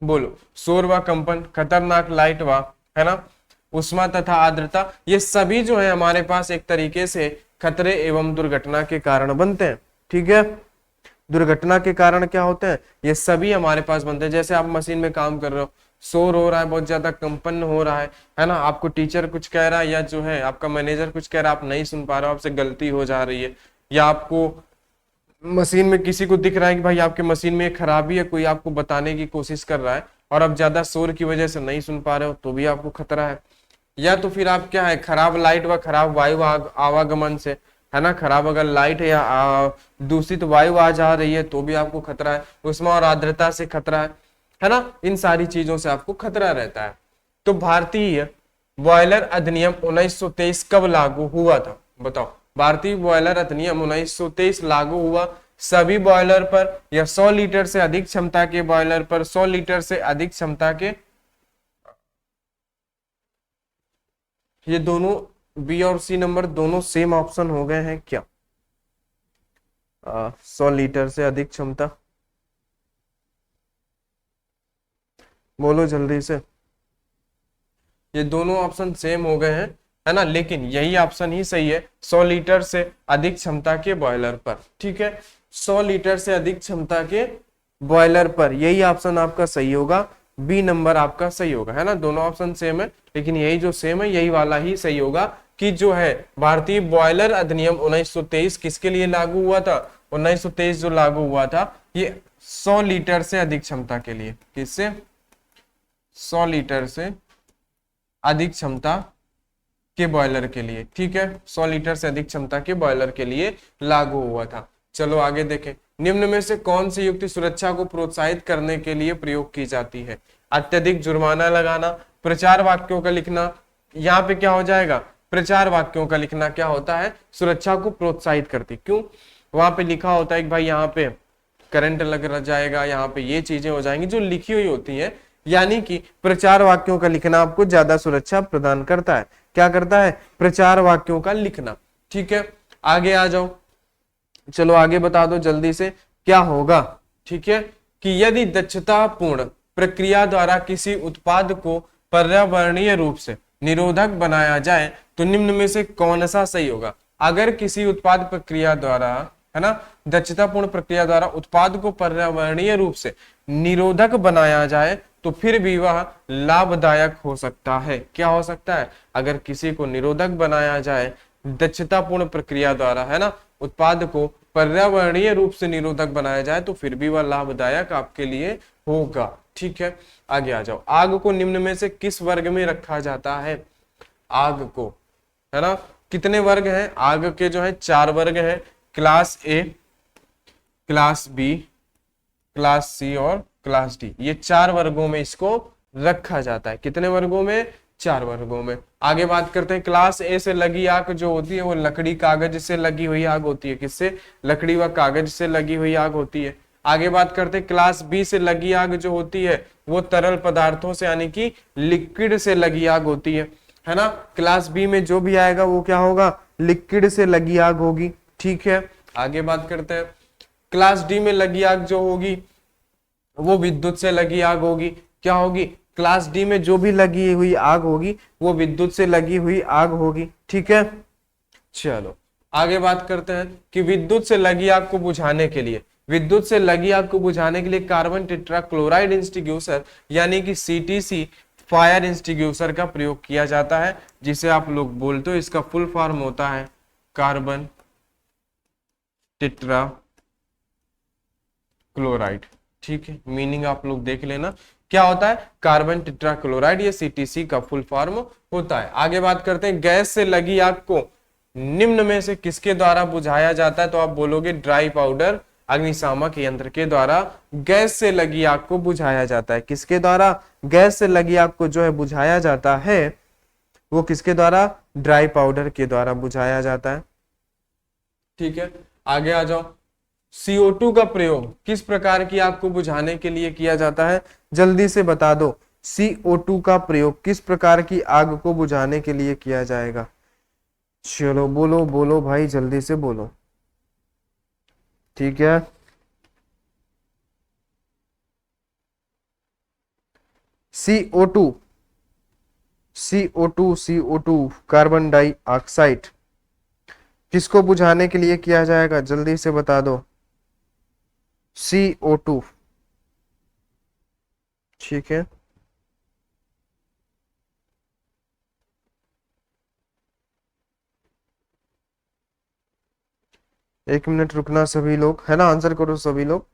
S1: बोलो। शोर व कंपन, खतरनाक लाइट व, है ना, उष्मा तथा आर्द्रता, ये सभी जो है हमारे पास एक तरीके से खतरे एवं दुर्घटना के कारण बनते हैं। ठीक है, दुर्घटना के कारण क्या होते हैं, ये सभी हमारे पास बनते हैं। जैसे आप मशीन में काम कर रहे हो, शोर हो रहा है, बहुत ज्यादा कंपन हो रहा है ना, आपको टीचर कुछ कह रहा है या जो है आपका मैनेजर कुछ कह रहा है, आप नहीं सुन पा रहे हो, आपसे गलती हो जा रही है, या आपको मशीन में किसी को दिख रहा है कि भाई आपके मशीन में एक खराबी है, कोई आपको बताने की कोशिश कर रहा है और आप ज्यादा शोर की वजह से नहीं सुन पा रहे हो, तो भी आपको खतरा है। या तो फिर आप क्या है, खराब लाइट व खराब वायु आवागमन से, है ना, खराब अगर लाइट है या दूषित वायु आ जा रही है तो भी आपको खतरा है। उष्मा और आर्द्रता से खतरा है ना, इन सारी चीजों से आपको खतरा रहता है। तो भारतीय बॉयलर अधिनियम 1923 कब लागू हुआ था, बताओ। भारतीय बॉयलर अधिनियम 1923 लागू हुआ सभी बॉयलर पर या 100 लीटर से अधिक क्षमता के बॉयलर पर, 100 लीटर से अधिक क्षमता के, ये दोनों बी और सी नंबर दोनों सेम ऑप्शन हो गए हैं क्या। 100 लीटर से अधिक क्षमता, बोलो जल्दी से। ये दोनों ऑप्शन सेम हो गए हैं, है ना, लेकिन यही ऑप्शन ही सही है, 100 लीटर से अधिक क्षमता के बॉयलर पर। ठीक है, 100 लीटर से अधिक क्षमता के बॉयलर पर, यही ऑप्शन आपका सही होगा, बी नंबर आपका सही होगा, है ना। दोनों ऑप्शन सेम है लेकिन यही जो सेम है यही वाला ही सही होगा कि जो है भारतीय बॉयलर अधिनियम 1923 किसके लिए लागू हुआ था, 1923 जो लागू हुआ था ये 100 लीटर से अधिक क्षमता के लिए, किससे, 100 लीटर से अधिक क्षमता के बॉयलर के लिए। ठीक है, 100 लीटर से अधिक क्षमता के बॉयलर के लिए लागू हुआ था। चलो आगे देखें, निम्न में से कौन सी युक्ति सुरक्षा को प्रोत्साहित करने के लिए प्रयोग की जाती है। अत्यधिक जुर्माना लगाना, प्रचार वाक्यों का लिखना, यहाँ पे क्या हो जाएगा, प्रचार वाक्यों का लिखना क्या होता है, सुरक्षा को प्रोत्साहित करती। क्यों, वहां पे लिखा होता है कि भाई यहाँ पे करंट लग जाएगा, यहाँ पे ये चीजें हो जाएंगी जो लिखी हुई होती है, यानी कि प्रचार वाक्यों का लिखना आपको ज्यादा सुरक्षा प्रदान करता है। क्या करता है, प्रचार वाक्यों का लिखना। ठीक है, आगे आ जाओ, चलो आगे बता दो जल्दी से क्या होगा। ठीक है, कि यदि दक्षतापूर्ण प्रक्रिया द्वारा किसी उत्पाद को पर्यावरणीय रूप से निरोधक बनाया जाए तो निम्न में से कौन सा सही होगा। अगर किसी उत्पाद प्रक्रिया द्वारा, है ना, दक्षतापूर्ण प्रक्रिया द्वारा उत्पाद को पर्यावरणीय रूप से निरोधक बनाया जाए तो फिर भी वह लाभदायक हो सकता है। क्या हो सकता है? अगर किसी को निरोधक बनाया जाए दक्षतापूर्ण प्रक्रिया द्वारा, है ना, उत्पाद को पर्यावरणीय रूप से निरोधक बनाया जाए तो फिर भी वह लाभदायक आपके लिए होगा। ठीक है, आगे आ जाओ। आग को निम्न में से किस वर्ग में रखा जाता है? आग को, है ना, कितने वर्ग हैं? आग के जो है 4 वर्ग हैं, class A, class B, class C और क्लास डी। ये 4 वर्गों में इसको रखा जाता है। कितने वर्गों में? 4 वर्गों में। आगे बात करते हैं, क्लास ए से लगी आग जो होती है वो लकड़ी कागज से लगी हुई आग होती है। किससे? लकड़ी व कागज से लगी हुई आग होती है। आगे बात करते हैं, क्लास बी से लगी आग जो होती है वो तरल पदार्थों से यानी कि लिक्विड से लगी आग होती है ना। क्लास बी में जो भी आएगा वो क्या होगा? लिक्विड से लगी आग होगी। ठीक है, आगे बात करते हैं, क्लास डी में लगी आग जो होगी वो विद्युत से लगी आग होगी। क्या होगी? क्लास डी में जो भी लगी हुई आग होगी वो विद्युत से लगी हुई आग होगी। ठीक है, चलो आगे बात करते हैं कि विद्युत से लगी आग को बुझाने के लिए, विद्युत से लगी आग को बुझाने के लिए कार्बन टेट्राक्लोराइड इंस्टिग्यूसर यानी कि सीटीसी फायर इंस्टिग्यूसर का प्रयोग किया जाता है, जिसे आप लोग बोलते हो, इसका फुल फॉर्म होता है कार्बन टेट्रा क्लोराइड। ठीक है, मीनिंग आप लोग देख लेना क्या होता है। कार्बन टेट्राक्लोराइड ये सीटीसी का फुल फॉर्म होता है। आगे बात करते हैं, गैस से लगी आग को निम्न में से किसके द्वारा बुझाया जाता है? तो आप बोलोगे ड्राई पाउडर अग्निशामक यंत्र के द्वारा गैस से लगी आग को बुझाया जाता है। किसके द्वारा? गैस से लगी आग को जो है बुझाया जाता है वो किसके द्वारा? ड्राई पाउडर के द्वारा बुझाया जाता है। ठीक है, आगे आ जाओ। CO2 का प्रयोग किस प्रकार की आग को बुझाने के लिए किया जाता है? जल्दी से बता दो, CO2 का प्रयोग किस प्रकार की आग को बुझाने के लिए किया जाएगा? चलो बोलो बोलो भाई, जल्दी से बोलो। ठीक है, CO2, CO2 कार्बन डाइऑक्साइड किसको बुझाने के लिए किया जाएगा? जल्दी से बता दो। CO2। ठीक है, एक मिनट रुकना सभी लोग, है ना, आंसर करो सभी लोग,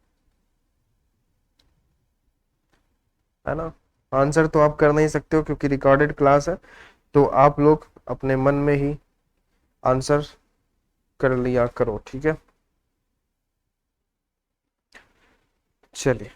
S1: है ना। आंसर तो आप कर नहीं सकते हो क्योंकि रिकॉर्डेड क्लास है, तो आप लोग अपने मन में ही आंसर कर लिया करो। ठीक है, चलिए।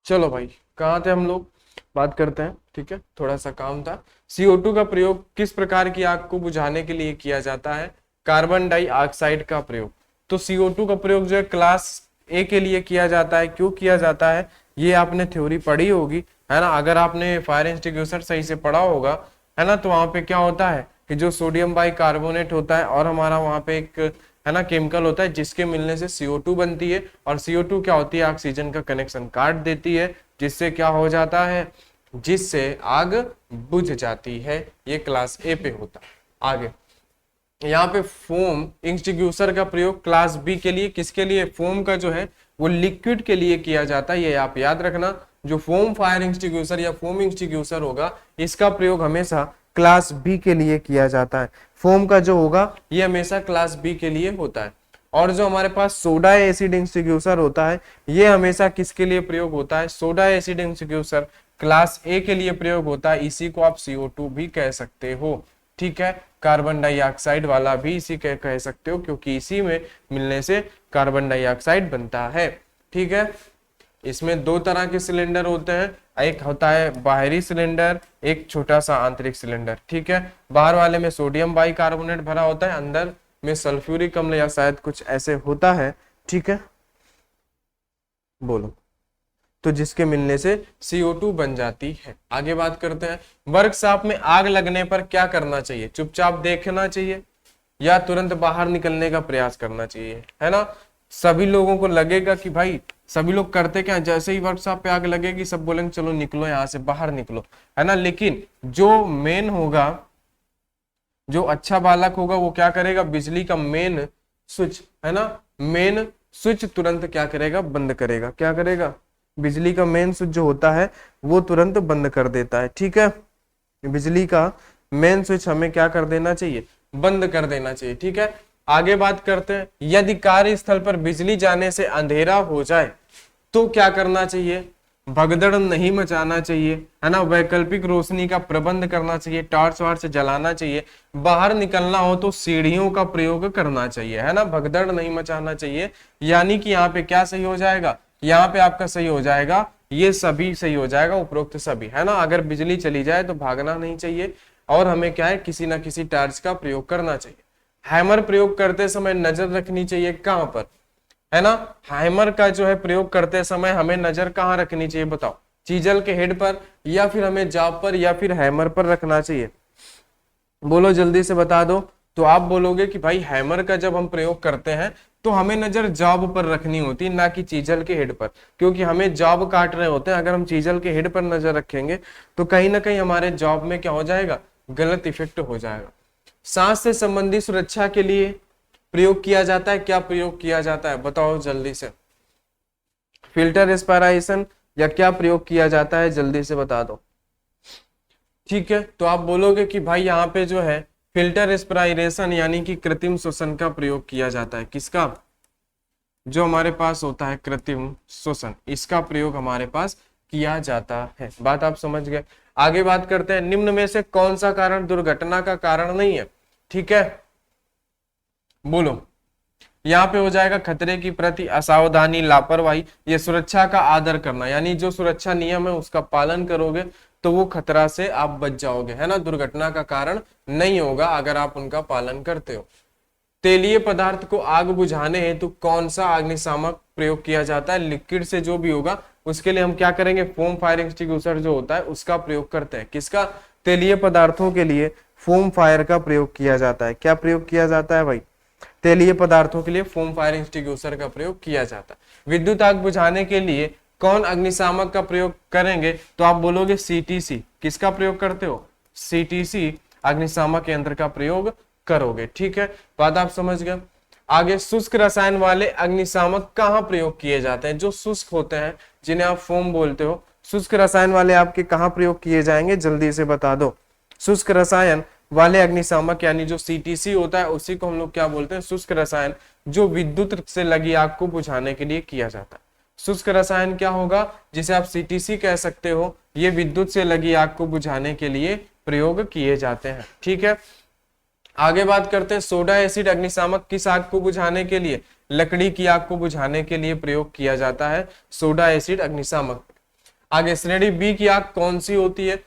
S1: चलो भाई, कहाँ थे हम लोग? बात करते हैं। ठीक है, थोड़ा सा काम था। CO2 का प्रयोग किस प्रकार की आग को बुझाने के लिए किया जाता है? कार्बन डाइऑक्साइड का प्रयोग। तो CO2 का प्रयोग जो है क्लास ए के लिए किया जाता है। क्यों किया जाता है? ये आपने थ्योरी पढ़ी होगी, है ना। अगर आपने फायर एक्सटिंग्विशर सही से पढ़ा होगा, है ना, तो वहां पे क्या होता है कि जो सोडियम बाइकार्बोनेट होता है और हमारा वहां पे एक, है ना, केमिकल होता है जिसके मिलने से CO2 बनती है, और CO2 क्या होती है? ऑक्सीजन का कनेक्शन काट देती है, जिससे क्या हो जाता है? जिससे आग बुझ जाती है। ये क्लास ए पे होता है। आगे यहाँ पे फोम एक्सटिंग्विशर का प्रयोग क्लास बी के लिए, किसके लिए? फोम का जो है वो लिक्विड के लिए किया जाता है, ये आप याद रखना। जो फोम फायर एक्सटिंग्विशर या फोम एक्सटिंग्विशर होगा, इसका प्रयोग हमेशा क्लास बी के लिए किया जाता है। फोम का जो होगा ये हमेशा क्लास बी के लिए होता है। और जो हमारे पास सोडा एसिड एक्सटिंग्विशर होता है, ये हमेशा किसके लिए प्रयोग होता है? सोडा एसिड एक्सटिंग्विशर क्लास ए के लिए प्रयोग होता है। इसी को आप CO2 भी कह सकते हो, ठीक है। कार्बन डाइऑक्साइड वाला भी इसी कह सकते हो, क्योंकि इसी में मिलने से कार्बन डाइऑक्साइड बनता है, ठीक है। इसमें दो तरह के सिलेंडर होते हैं, एक होता है बाहरी सिलेंडर, एक छोटा सा आंतरिक सिलेंडर, ठीक है। बाहर वाले में सोडियम बाइकार्बोनेट भरा होता है, अंदर में सल्फ्यूरिक अम्ल या शायद कुछ ऐसे होता है, ठीक है। बोलो, तो जिसके मिलने से CO2 बन जाती है। आगे बात करते हैं, वर्कशॉप में आग लगने पर क्या करना चाहिए? चुपचाप देखना चाहिए या तुरंत बाहर निकलने का प्रयास करना चाहिए, है ना। सभी लोगों को लगेगा कि भाई, सभी लोग करते क्या, जैसे ही वर्कशॉप पे आग लगेगी सब बोलेंगे चलो निकलो यहाँ से, बाहर निकलो, है ना। लेकिन जो मेन होगा, जो अच्छा बालक होगा, वो क्या करेगा? बिजली का मेन स्विच, है ना, मेन स्विच तुरंत क्या करेगा? बंद करेगा। क्या करेगा? बिजली का मेन स्विच जो होता है वो तुरंत बंद कर देता है, ठीक है। बिजली का मेन स्विच हमें क्या कर देना चाहिए? बंद कर देना चाहिए, ठीक है। आगे बात करते हैं, यदि कार्यस्थल पर बिजली जाने से अंधेरा हो जाए तो क्या करना चाहिए? भगदड़ नहीं मचाना चाहिए, है ना। वैकल्पिक रोशनी का प्रबंध करना चाहिए, टॉर्च वार्च जलाना चाहिए। बाहर निकलना हो तो सीढ़ियों का प्रयोग करना चाहिए, है ना। भगदड़ नहीं मचाना चाहिए, यानी कि यहाँ पे क्या सही हो जाएगा? यहाँ पे आपका सही हो जाएगा, ये सभी सही हो जाएगा, उपरोक्त सभी, है ना। अगर बिजली चली जाए तो भागना नहीं चाहिए, और हमें क्या है? किसी ना किसी टॉर्च का प्रयोग करना चाहिए। हैमर प्रयोग करते समय नजर रखनी चाहिए कहां पर, है ना। हैमर का जो है प्रयोग करते समय हमें नजर कहां रखनी चाहिए? बताओ, चीजल के हेड पर, या फिर हमें जॉब पर, या फिर हैमर पर रखना चाहिए? बोलो जल्दी से बता दो। तो आप बोलोगे कि भाई हैमर का जब हम प्रयोग करते हैं तो हमें नजर जॉब पर रखनी होती है, ना कि चीजल के हेड पर, क्योंकि हमें जॉब काट रहे होते हैं। अगर हम चीजल के हेड पर नजर रखेंगे तो कहीं ना कहीं हमारे जॉब में क्या हो जाएगा? गलत इफेक्ट हो जाएगा। सांस से संबंधित सुरक्षा के लिए प्रयोग किया जाता है, क्या प्रयोग किया जाता है? बताओ जल्दी से। फिल्टर रेस्पिरेशन या क्या प्रयोग किया जाता है? जल्दी से बता दो, ठीक है। तो आप बोलोगे कि भाई यहाँ पे जो है फिल्टर रेस्पिरेशन यानी कि कृत्रिम श्वसन का प्रयोग किया जाता है। किसका? जो हमारे पास होता है कृत्रिम श्वसन, इसका प्रयोग हमारे पास किया जाता है। बात आप समझ गए। आगे बात करते हैं, निम्न में से कौन सा कारण दुर्घटना का कारण नहीं है? ठीक है, बोलो। यहाँ पे हो जाएगा खतरे की प्रति असावधानी, लापरवाही। ये सुरक्षा का आदर करना, यानी जो सुरक्षा नियम है उसका पालन करोगे तो वो खतरा से आप बच जाओगे, है ना। दुर्घटना का कारण नहीं होगा अगर आप उनका पालन करते हो। तेलीय पदार्थ को आग बुझाने हेतु कौन सा अग्निशामक प्रयोग किया जाता है? लिक्विड से जो भी होगा उसके लिए हम क्या करेंगे? फोम फायर एक्सटिंग्विशर जो होता है उसका प्रयोग करते हैं। किसका? तेलीय पदार्थों के लिए फोम फायर का प्रयोग किया जाता है। क्या प्रयोग किया जाता है भाई? तेलीय पदार्थों के लिए फोम फायर एक्सटिंग्विशर का प्रयोग किया जाता है। विद्युत आग बुझाने के लिए कौन अग्निशामक का प्रयोग करेंगे? तो आप बोलोगे CTC। किसका प्रयोग करते हो? CTC अग्निशामक यंत्र का प्रयोग करोगे, ठीक है। बात आप समझ गए। आगे, शुष्क रसायन वाले अग्निशामक कहाँ प्रयोग किए जाते हैं? जो शुष्क होते हैं, जिन्हें आप फोम बोलते हो, शुष्क रसायन वाले आपके कहाँ प्रयोग किए जाएंगे? जल्दी से बता दो। शुष्क रसायन वाले अग्निशामक यानी जो CTC होता है उसी को हम लोग क्या बोलते हैं? शुष्क रसायन, जो विद्युत से लगी आग को बुझाने के लिए किया जाता है। शुष्क रसायन क्या होगा जिसे आप CTC कह सकते हो? ये विद्युत से लगी आग को बुझाने के लिए प्रयोग किए जाते हैं, ठीक है। आगे बात करते हैं, सोडा एसिड अग्निशामक किस आग को बुझाने के लिए? लकड़ी की आग को बुझाने के लिए प्रयोग किया जाता है सोडा एसिड अग्निशामक। आगे, श्रेणी बी की आग कौन सी होती है?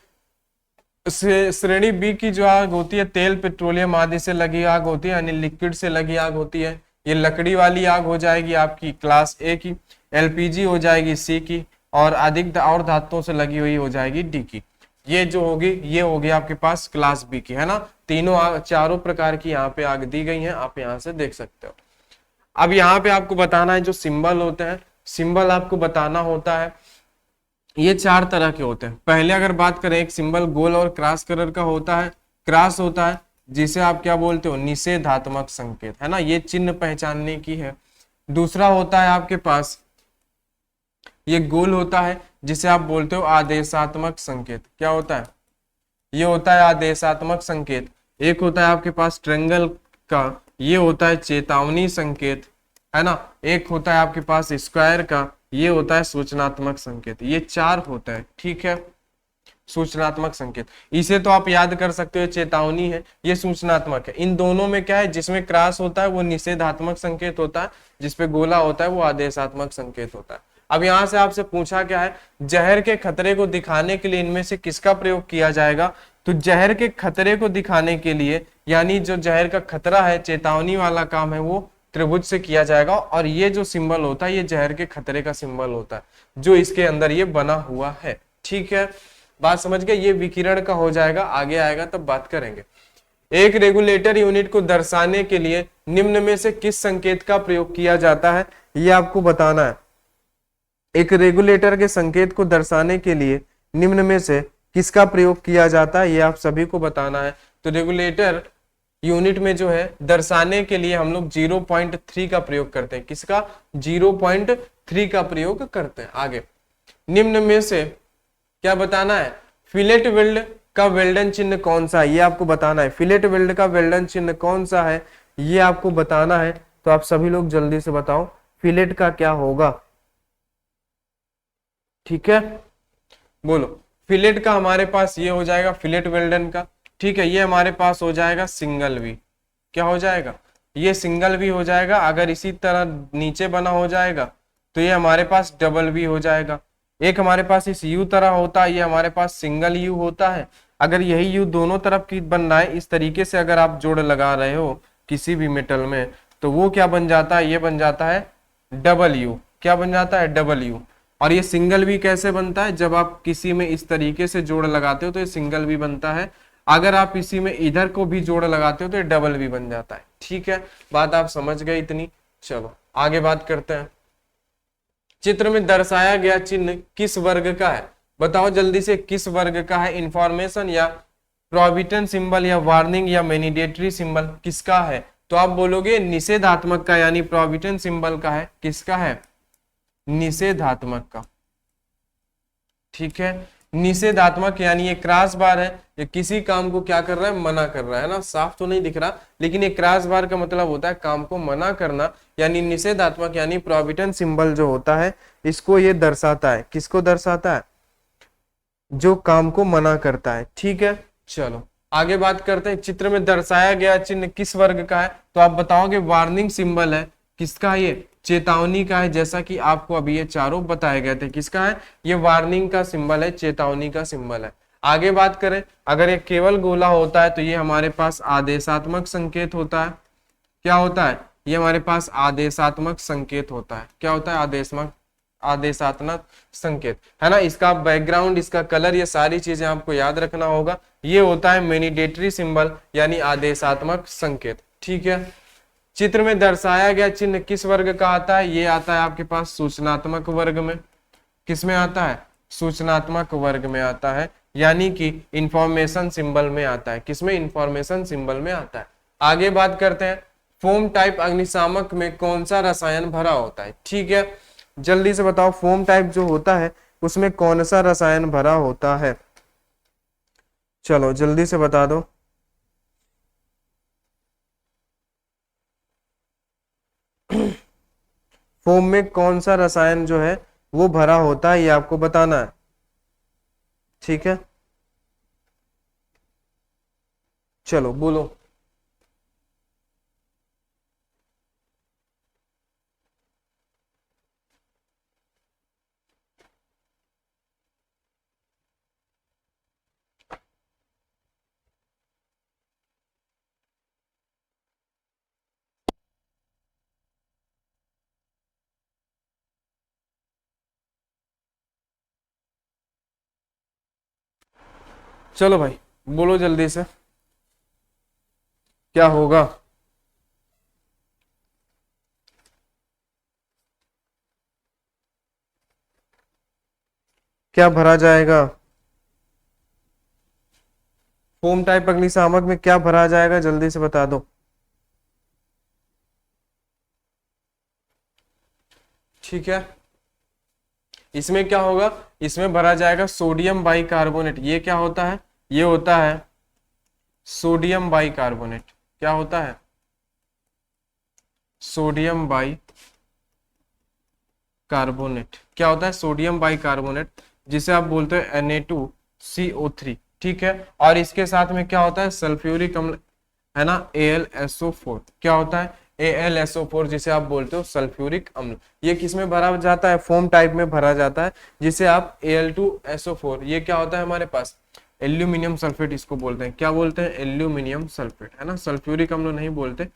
S1: श्रेणी बी की जो आग होती है तेल पेट्रोलियम आदि से लगी आग होती है, यानी लिक्विड से लगी आग होती है। ये लकड़ी वाली आग हो जाएगी आपकी क्लास ए की, LPG हो जाएगी C की, और अधिक और धातुओं से लगी हुई हो जाएगी D की। ये जो होगी ये होगी आपके पास क्लास बी की, है ना। तीनों चारों प्रकार की यहाँ पे आग दी गई है, आप यहाँ से देख सकते हो। अब यहाँ पे आपको बताना है जो सिंबल होते हैं, सिंबल आपको बताना होता है। ये चार तरह के होते हैं। पहले अगर बात करें, एक सिंबल गोल और क्रॉस कलर का होता है। क्रॉस होता है जिसे आप क्या बोलते हो? निषेधात्मक संकेत, है ना, ये चिन्ह पहचानने की है। दूसरा होता है आपके पास ये गोल होता है जिसे आप बोलते हो आदेशात्मक संकेत। क्या होता है? ये होता है आदेशात्मक संकेत। एक होता है आपके पास ट्रायंगल का, ये होता है चेतावनी संकेत, है ना। एक होता है आपके पास स्क्वायर का, ये होता है सूचनात्मक संकेत। ये चार होता है, ठीक है, सूचनात्मक संकेत। इसे तो आप याद कर सकते हो, चेतावनी है, ये सूचनात्मक है। इन दोनों में क्या है, जिसमें क्रॉस होता है वो निषेधात्मक संकेत होता है, जिसपे गोला होता है वो आदेशात्मक संकेत होता है। अब यहां से आपसे पूछा क्या है, जहर के खतरे को दिखाने के लिए इनमें से किसका प्रयोग किया जाएगा? तो जहर के खतरे को दिखाने के लिए, यानी जो जहर का खतरा है, चेतावनी वाला काम है, वो त्रिभुज से किया जाएगा। और ये जो सिंबल होता है ये जहर के खतरे का सिंबल होता है, जो इसके अंदर ये बना हुआ है, ठीक है। बात समझ गए? ये विकिरण का हो जाएगा, आगे आएगा तब बात करेंगे। एक रेगुलेटर यूनिट को दर्शाने के लिए निम्न में से किस संकेत का प्रयोग किया जाता है, ये आपको बताना है। एक रेगुलेटर के संकेत को दर्शाने के लिए निम्न में से किसका प्रयोग किया जाता है, ये आप सभी को बताना है। तो रेगुलेटर यूनिट में जो है दर्शाने के लिए हम लोग 0.3 का प्रयोग करते हैं। किसका? 0.3 का प्रयोग करते हैं। आगे निम्न में से क्या बताना है, फिलेट वेल्ड का वेल्डन चिन्ह कौन सा है, ये आपको बताना है। फिलेट वेल्ड का वेल्डन चिन्ह कौन सा है, ये आपको बताना है। तो आप सभी लोग जल्दी से बताओ फिलेट का क्या होगा, ठीक है, बोलो। फिलेट का हमारे पास ये हो जाएगा फिलेट वेल्डन का, ठीक है। ये हमारे पास हो जाएगा सिंगल वी। क्या हो जाएगा? ये सिंगल वी हो जाएगा। अगर इसी तरह नीचे बना हो जाएगा तो ये हमारे पास डबल वी हो जाएगा। एक हमारे पास इस यू तरह होता है, ये हमारे पास सिंगल यू होता है। अगर यही यू दोनों तरफ की बन रहा है, इस तरीके से अगर आप जोड़ लगा रहे हो किसी भी मेटल में, तो वो क्या बन जाता है, ये बन जाता है डबल यू। क्या बन जाता है? Double U. और ये सिंगल वी कैसे बनता है, जब आप किसी में इस तरीके से जोड़ लगाते हो तो ये सिंगल वी बनता है। अगर आप इसी में इधर को भी जोड़ लगाते हो तो ये डबल वी बन जाता है, ठीक है। बात आप समझ गए इतनी? चलो आगे बात करते हैं। चित्र में दर्शाया गया चिन्ह किस वर्ग का है, बताओ जल्दी से, किस वर्ग का है? इंफॉर्मेशन या प्रोहिबिशन सिंबल या वार्निंग या मैनिडेटरी सिंबल, किसका है? तो आप बोलोगे निषेधात्मक का, यानी प्रोहिबिशन सिंबल का है। किसका है? निषेधात्मक का, ठीक है। निषेधात्मक यानी ये क्रॉस बार है, ये किसी काम को क्या कर रहा है, मना कर रहा है ना। साफ तो नहीं दिख रहा, लेकिन ये क्रॉस बार का मतलब होता है काम को मना करना। यानी निषेधात्मक यानी प्रोहिबिशन सिंबल जो होता है, इसको ये दर्शाता है। किसको दर्शाता है? जो काम को मना करता है, ठीक है। चलो आगे बात करते हैं। चित्र में दर्शाया गया चिन्ह किस वर्ग का है, तो आप बताओगे वार्निंग सिंबल है। किसका है ये? चेतावनी का है। जैसा कि आपको अभी ये चारों बताए गए थे, किसका है? ये वार्निंग का सिंबल है, चेतावनी का सिंबल है। आगे बात करें, अगर ये केवल गोला होता है तो ये हमारे पास आदेशात्मक संकेत होता है। क्या होता है? ये हमारे पास आदेशात्मक संकेत होता है। क्या होता है? आदेशात्मक संकेत, है ना। इसका बैकग्राउंड, इसका कलर, ये सारी चीजें आपको याद रखना होगा। ये होता है मैनिडेटरी सिंबल यानी आदेशात्मक संकेत, ठीक है। चित्र में दर्शाया गया चिन्ह किस वर्ग का आता है? ये आता है आपके पास सूचनात्मक वर्ग में। किस में आता है? सूचनात्मक वर्ग में आता है, यानी कि इंफॉर्मेशन सिंबल में आता है। किसमें? इंफॉर्मेशन सिंबल में आता है। आगे बात करते हैं, फोम टाइप अग्निशामक में कौन सा रसायन भरा होता है, ठीक है। जल्दी से बताओ, फोम टाइप जो होता है उसमें कौन सा रसायन भरा होता है? चलो जल्दी से बता दो। फोम में कौन सा रसायन जो है वो भरा होता है, ये आपको बताना है, ठीक है। चलो बोलो। चलो भाई बोलो जल्दी से, क्या होगा? क्या भरा जाएगा? फोम टाइप अग्निशामक में क्या भरा जाएगा, जल्दी से बता दो। ठीक है, इसमें क्या होगा, इसमें भरा जाएगा सोडियम बाइकार्बोनेट। ये क्या होता है, ये होता है सोडियम बाइकार्बोनेट। क्या होता है, सोडियम बाइकार्बोनेट। क्या होता है, सोडियम बाइकार्बोनेट, जिसे आप बोलते हो Na2CO3, ठीक है। और इसके साथ में क्या होता है, सल्फ्यूरिक अम्ल, है ना, AlSO4। क्या होता है, AlSO4, जिसे आप बोलते हो सल्फ्यूरिक अम्ल। ये किस में भरा जाता है, फोम टाइप में भरा जाता है, जिसे आप Al2SO4, ये क्या होता है हमारे पास, एल्यूमिनियम सल्फेट इसको बोलते हैं। क्या बोलते हैं, एल्यूमिनियम सल्फेट, है ना, सल्फ्यूरिक अम्ल नहीं बोलते,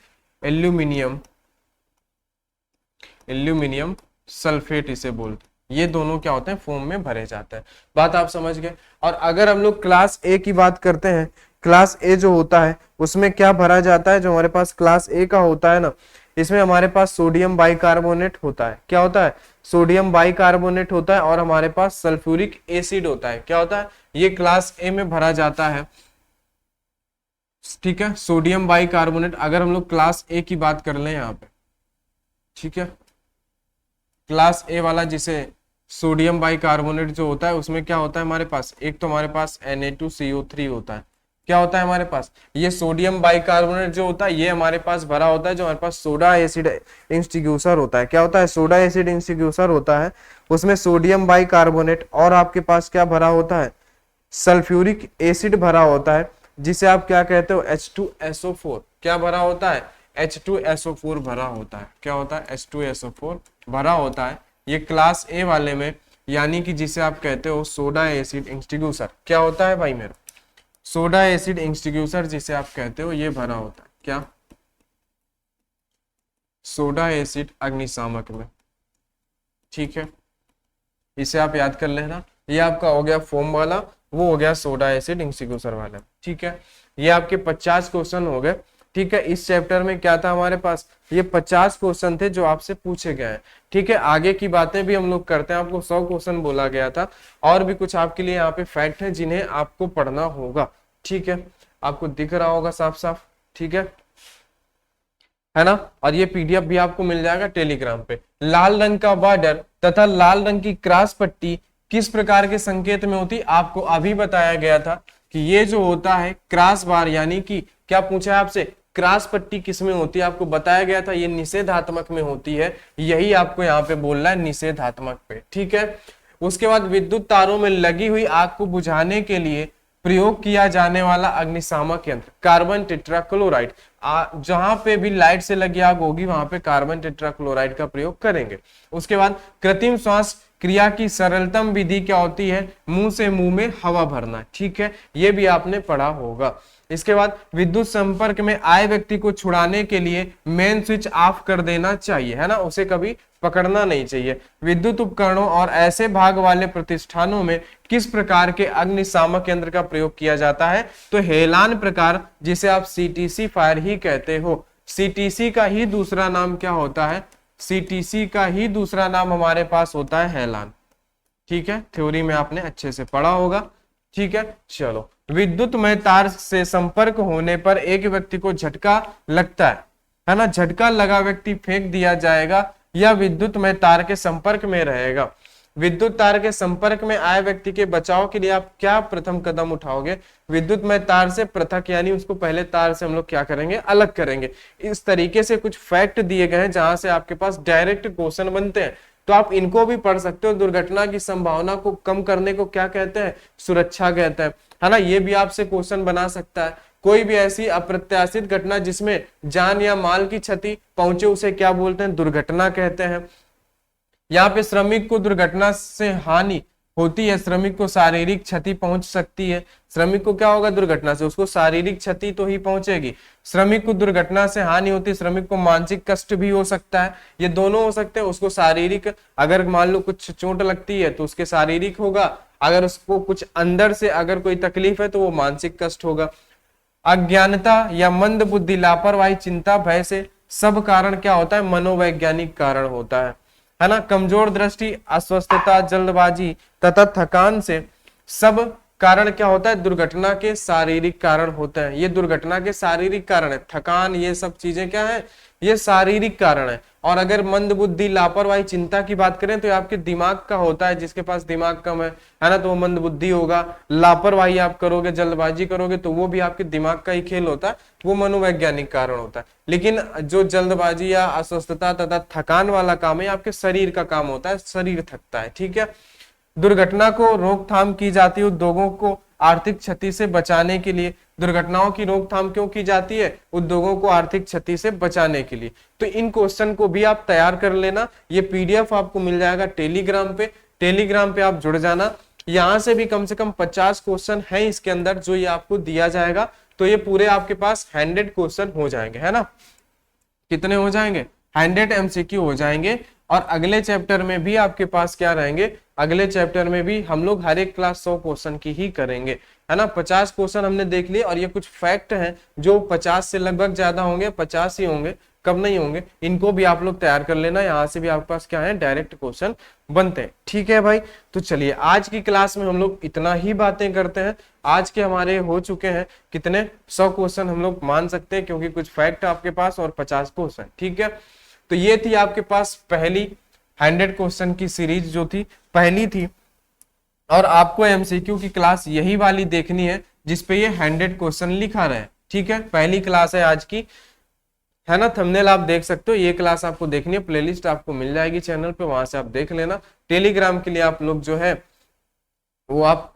S1: एल्यूमिनियम सल्फेट इसे बोलते। ये दोनों क्या होते हैं, फोम में भरे जाते हैं। बात आप समझ गए। और अगर हम लोग क्लास ए की बात करते हैं, क्लास ए जो होता है उसमें क्या भरा जाता है, जो हमारे पास क्लास ए का होता है ना, इसमें हमारे पास सोडियम बाइकार्बोनेट होता है। क्या होता है, सोडियम बाइकार्बोनेट होता है, और हमारे पास सल्फ्यूरिक एसिड होता है। क्या होता है, ये क्लास ए में भरा जाता है, ठीक है, सोडियम बाइकार्बोनेट। अगर हम लोग क्लास ए की बात कर लें यहाँ पे, ठीक है, क्लास ए वाला जिसे सोडियम बाइकार्बोनेट जो होता है, उसमें क्या होता है हमारे पास, एक तो हमारे पास Na2CO3 होता है। क्या होता है हमारे पास, ये सोडियम बाइकार्बोनेट जो होता है ये हमारे पास भरा होता है, जो हमारे पास सोडा एसिड इंस्टिग्यूसर होता है। क्या होता है, सोडा एसिड इंस्टिग्यूसर होता है, उसमें सोडियम बाइकार्बोनेट, और आपके पास क्या भरा होता है, सल्फ्यूरिक एसिड भरा होता है, जिसे आप क्या कहते हो, H2SO4। क्या भरा होता है, H2SO4 भरा होता है। क्या होता है, H2SO4 भरा होता है, ये क्लास ए वाले में, यानी कि जिसे आप कहते हो सोडा एसिड एक्सटिंग्विशर। क्या होता है भाई मेरा, सोडा एसिड एक्सटिंग्विशर जिसे आप कहते हो, ये भरा होता है। क्या, सोडा एसिड अग्निशामक में, ठीक है, इसे आप याद कर लेना। ये आपका हो गया फोम वाला, वो हो गया सोडा एसिड एक्सटिंग्विशर वाला, ठीक है। ये आपके 50 क्वेश्चन हो गए, ठीक है। इस चैप्टर में क्या था हमारे पास, ये 50 क्वेश्चन थे जो आपसे पूछे गए हैं, ठीक है। आगे की बातें भी हम लोग करते हैं, आपको 100 क्वेश्चन बोला गया था, और भी कुछ आपके लिए यहाँ पे फैक्ट है जिन्हें आपको पढ़ना होगा, ठीक है। आपको दिख रहा होगा साफ साफ, ठीक है ना। और ये PDF भी आपको मिल जाएगा टेलीग्राम पे। लाल रंग का बॉर्डर तथा लाल रंग की क्रॉस पट्टी किस प्रकार के संकेत में होती, आपको अभी बताया गया था कि ये जो होता है क्रॉस बार, यानी कि क्या पूछा है आपसे, क्रॉस पट्टी किस में होती है, आपको बताया गया था ये निषेधात्मक में होती है। यही आपको यहाँ पे बोलना है, निषेधात्मक पे, ठीक है। उसके बाद विद्युत तारों में लगी हुई आग को बुझाने के लिए प्रयोग किया जाने वाला अग्निशामक यंत्र कार्बन टेट्राक्लोराइड। जहां पे भी लाइट से लगी आग होगी वहां पे कार्बन टेट्राक्लोराइड का प्रयोग करेंगे। उसके बाद कृत्रिम श्वास क्रिया की सरलतम विधि क्या होती है, मुंह से मुंह में हवा भरना, ठीक है, ये भी आपने पढ़ा होगा। इसके बाद विद्युत संपर्क में आए व्यक्ति को छुड़ाने के लिए मेन स्विच ऑफ कर देना चाहिए, है ना, उसे कभी पकड़ना नहीं चाहिए। विद्युत उपकरणों और ऐसे भाग वाले प्रतिष्ठानों में किस प्रकार के अग्निशामक यंत्र का प्रयोग किया जाता है, तो हेलान प्रकार, जिसे आप CTC फायर ही कहते हो। CTC का ही दूसरा नाम क्या होता है, CTC का ही दूसरा नाम हमारे पास होता है हेलान, ठीक है। थ्योरी में आपने अच्छे से पढ़ा होगा, ठीक है। चलो, विद्युतमय तार से संपर्क होने पर एक व्यक्ति को झटका लगता है ना, झटका लगा व्यक्ति फेंक दिया जाएगा या विद्युतमय तार के संपर्क में रहेगा। विद्युत तार के संपर्क में आए व्यक्ति के बचाव के लिए आप क्या प्रथम कदम उठाओगे, विद्युतमय तार से पृथक, यानी उसको पहले तार से हम लोग क्या करेंगे, अलग करेंगे। इस तरीके से कुछ फैक्ट दिए गए हैं जहां से आपके पास डायरेक्ट क्वेश्चन बनते हैं, तो आप इनको भी पढ़ सकते हो। दुर्घटना की संभावना को कम करने को क्या कहते हैं, सुरक्षा कहते हैं, है ना। ये भी आपसे क्वेश्चन बना सकता है। कोई भी ऐसी अप्रत्याशित घटना जिसमें जान या माल की क्षति पहुंचे उसे क्या बोलते हैं, दुर्घटना कहते हैं। यहाँ पे श्रमिक को दुर्घटना से हानि होती है, श्रमिक को शारीरिक क्षति पहुंच सकती है। श्रमिक को क्या होगा, दुर्घटना से उसको शारीरिक क्षति तो ही पहुंचेगी। श्रमिक को दुर्घटना से हानि होती है, श्रमिक को मानसिक कष्ट भी हो सकता है, ये दोनों हो सकते हैं। उसको शारीरिक, अगर मान लो कुछ चोट लगती है तो उसके शारीरिक होगा, अगर उसको कुछ अंदर से अगर कोई तकलीफ है तो वो मानसिक कष्ट होगा। अज्ञानता या मंद बुद्धि, लापरवाही, चिंता, भय से सब कारण क्या होता है, मनोवैज्ञानिक कारण होता है ना। कमजोर दृष्टि, अस्वस्थता, जल्दबाजी तथा थकान से सब कारण क्या होता है, दुर्घटना के शारीरिक कारण होते हैं। ये दुर्घटना के शारीरिक कारण है, थकान, ये सब चीजें क्या है, ये शारीरिक कारण है। और अगर मंद बुद्धि, लापरवाही, चिंता की बात करें तो ये आपके दिमाग का होता है, जिसके पास दिमाग कम है ना, तो वो मंद बुद्धि होगा। लापरवाही आप करोगे, जल्दबाजी करोगे तो वो भी आपके दिमाग का ही खेल होता है, वो मनोवैज्ञानिक कारण होता है। लेकिन जो जल्दबाजी या अस्वस्थता तथा थकान वाला काम है आपके शरीर का काम होता है, शरीर थकता है, ठीक है। दुर्घटना को रोकथाम की जाती है उद्योगों को आर्थिक क्षति से बचाने के लिए। दुर्घटनाओं की रोकथाम क्यों की जाती है? उद्योगों को आर्थिक क्षति से बचाने के लिए। तो इन क्वेश्चन को भी आप तैयार कर लेना, ये पीडीएफ आपको मिल जाएगा टेलीग्राम पे, टेलीग्राम पे आप जुड़ जाना। यहां से भी कम से कम 50 क्वेश्चन है इसके अंदर जो ये आपको दिया जाएगा, तो ये पूरे आपके पास 100 क्वेश्चन हो जाएंगे, है ना। कितने हो जाएंगे? 100 एमसीक्यू हो जाएंगे। और अगले चैप्टर में भी आपके पास क्या रहेंगे? अगले चैप्टर में भी हम लोग हर एक क्लास 100 क्वेश्चन की ही करेंगे, है ना। 50 क्वेश्चन हमने देख लिए, और ये कुछ फैक्ट हैं जो 50 से लगभग ज्यादा होंगे, 50 ही होंगे, कम नहीं होंगे। इनको भी आप लोग तैयार कर लेना, यहाँ से भी आपके पास क्या है, डायरेक्ट क्वेश्चन बनते हैं, ठीक है भाई। तो चलिए आज की क्लास में हम लोग इतना ही बातें करते हैं। आज के हमारे हो चुके हैं कितने? 100 क्वेश्चन हम लोग मान सकते हैं, क्योंकि कुछ फैक्ट आपके पास और 50 क्वेश्चन, ठीक है। तो ये थी आपके पास पहली 100 क्वेश्चन की सीरीज जो थी, पहली थी। और आपको एमसीक्यू की क्लास यही वाली देखनी है जिसपे ये 100 क्वेश्चन लिखा रहे, ठीक है। पहली क्लास है आज की, है ना। थंबनेल आप देख सकते हो, ये क्लास आपको देखनी है, प्लेलिस्ट आपको मिल जाएगी चैनल पे, वहां से आप देख लेना। टेलीग्राम के लिए आप लोग जो है वो आप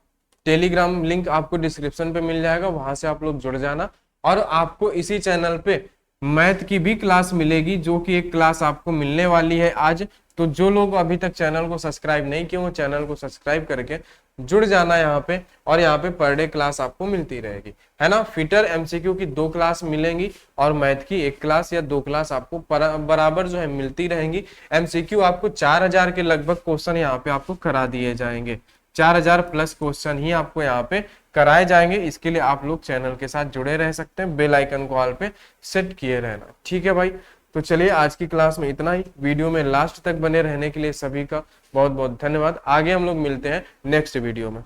S1: टेलीग्राम लिंक आपको डिस्क्रिप्शन पे मिल जाएगा, वहां से आप लोग जुड़ जाना। और आपको इसी चैनल पे मैथ की भी क्लास मिलेगी, जो कि एक क्लास आपको मिलने वाली है आज। तो जो लोग अभी तक चैनल को सब्सक्राइब नहीं किए, वो चैनल को सब्सक्राइब करके जुड़ जाना यहाँ पे, और यहाँ पे पर डे क्लास आपको मिलती रहेगी, है ना। फिटर एमसीक्यू की 2 क्लास मिलेंगी, और मैथ की 1 क्लास या 2 क्लास आपको बराबर जो है मिलती रहेंगी। एमसीक्यू आपको 4000 के लगभग क्वेश्चन यहाँ पे आपको करा दिए जाएंगे, 4000 प्लस क्वेश्चन ही आपको यहाँ पे कराए जाएंगे। इसके लिए आप लोग चैनल के साथ जुड़े रह सकते हैं, बेल आइकन को ऑल पे सेट किए रहना, ठीक है भाई। तो चलिए आज की क्लास में इतना ही। वीडियो में लास्ट तक बने रहने के लिए सभी का बहुत बहुत धन्यवाद। आगे हम लोग मिलते हैं नेक्स्ट वीडियो में।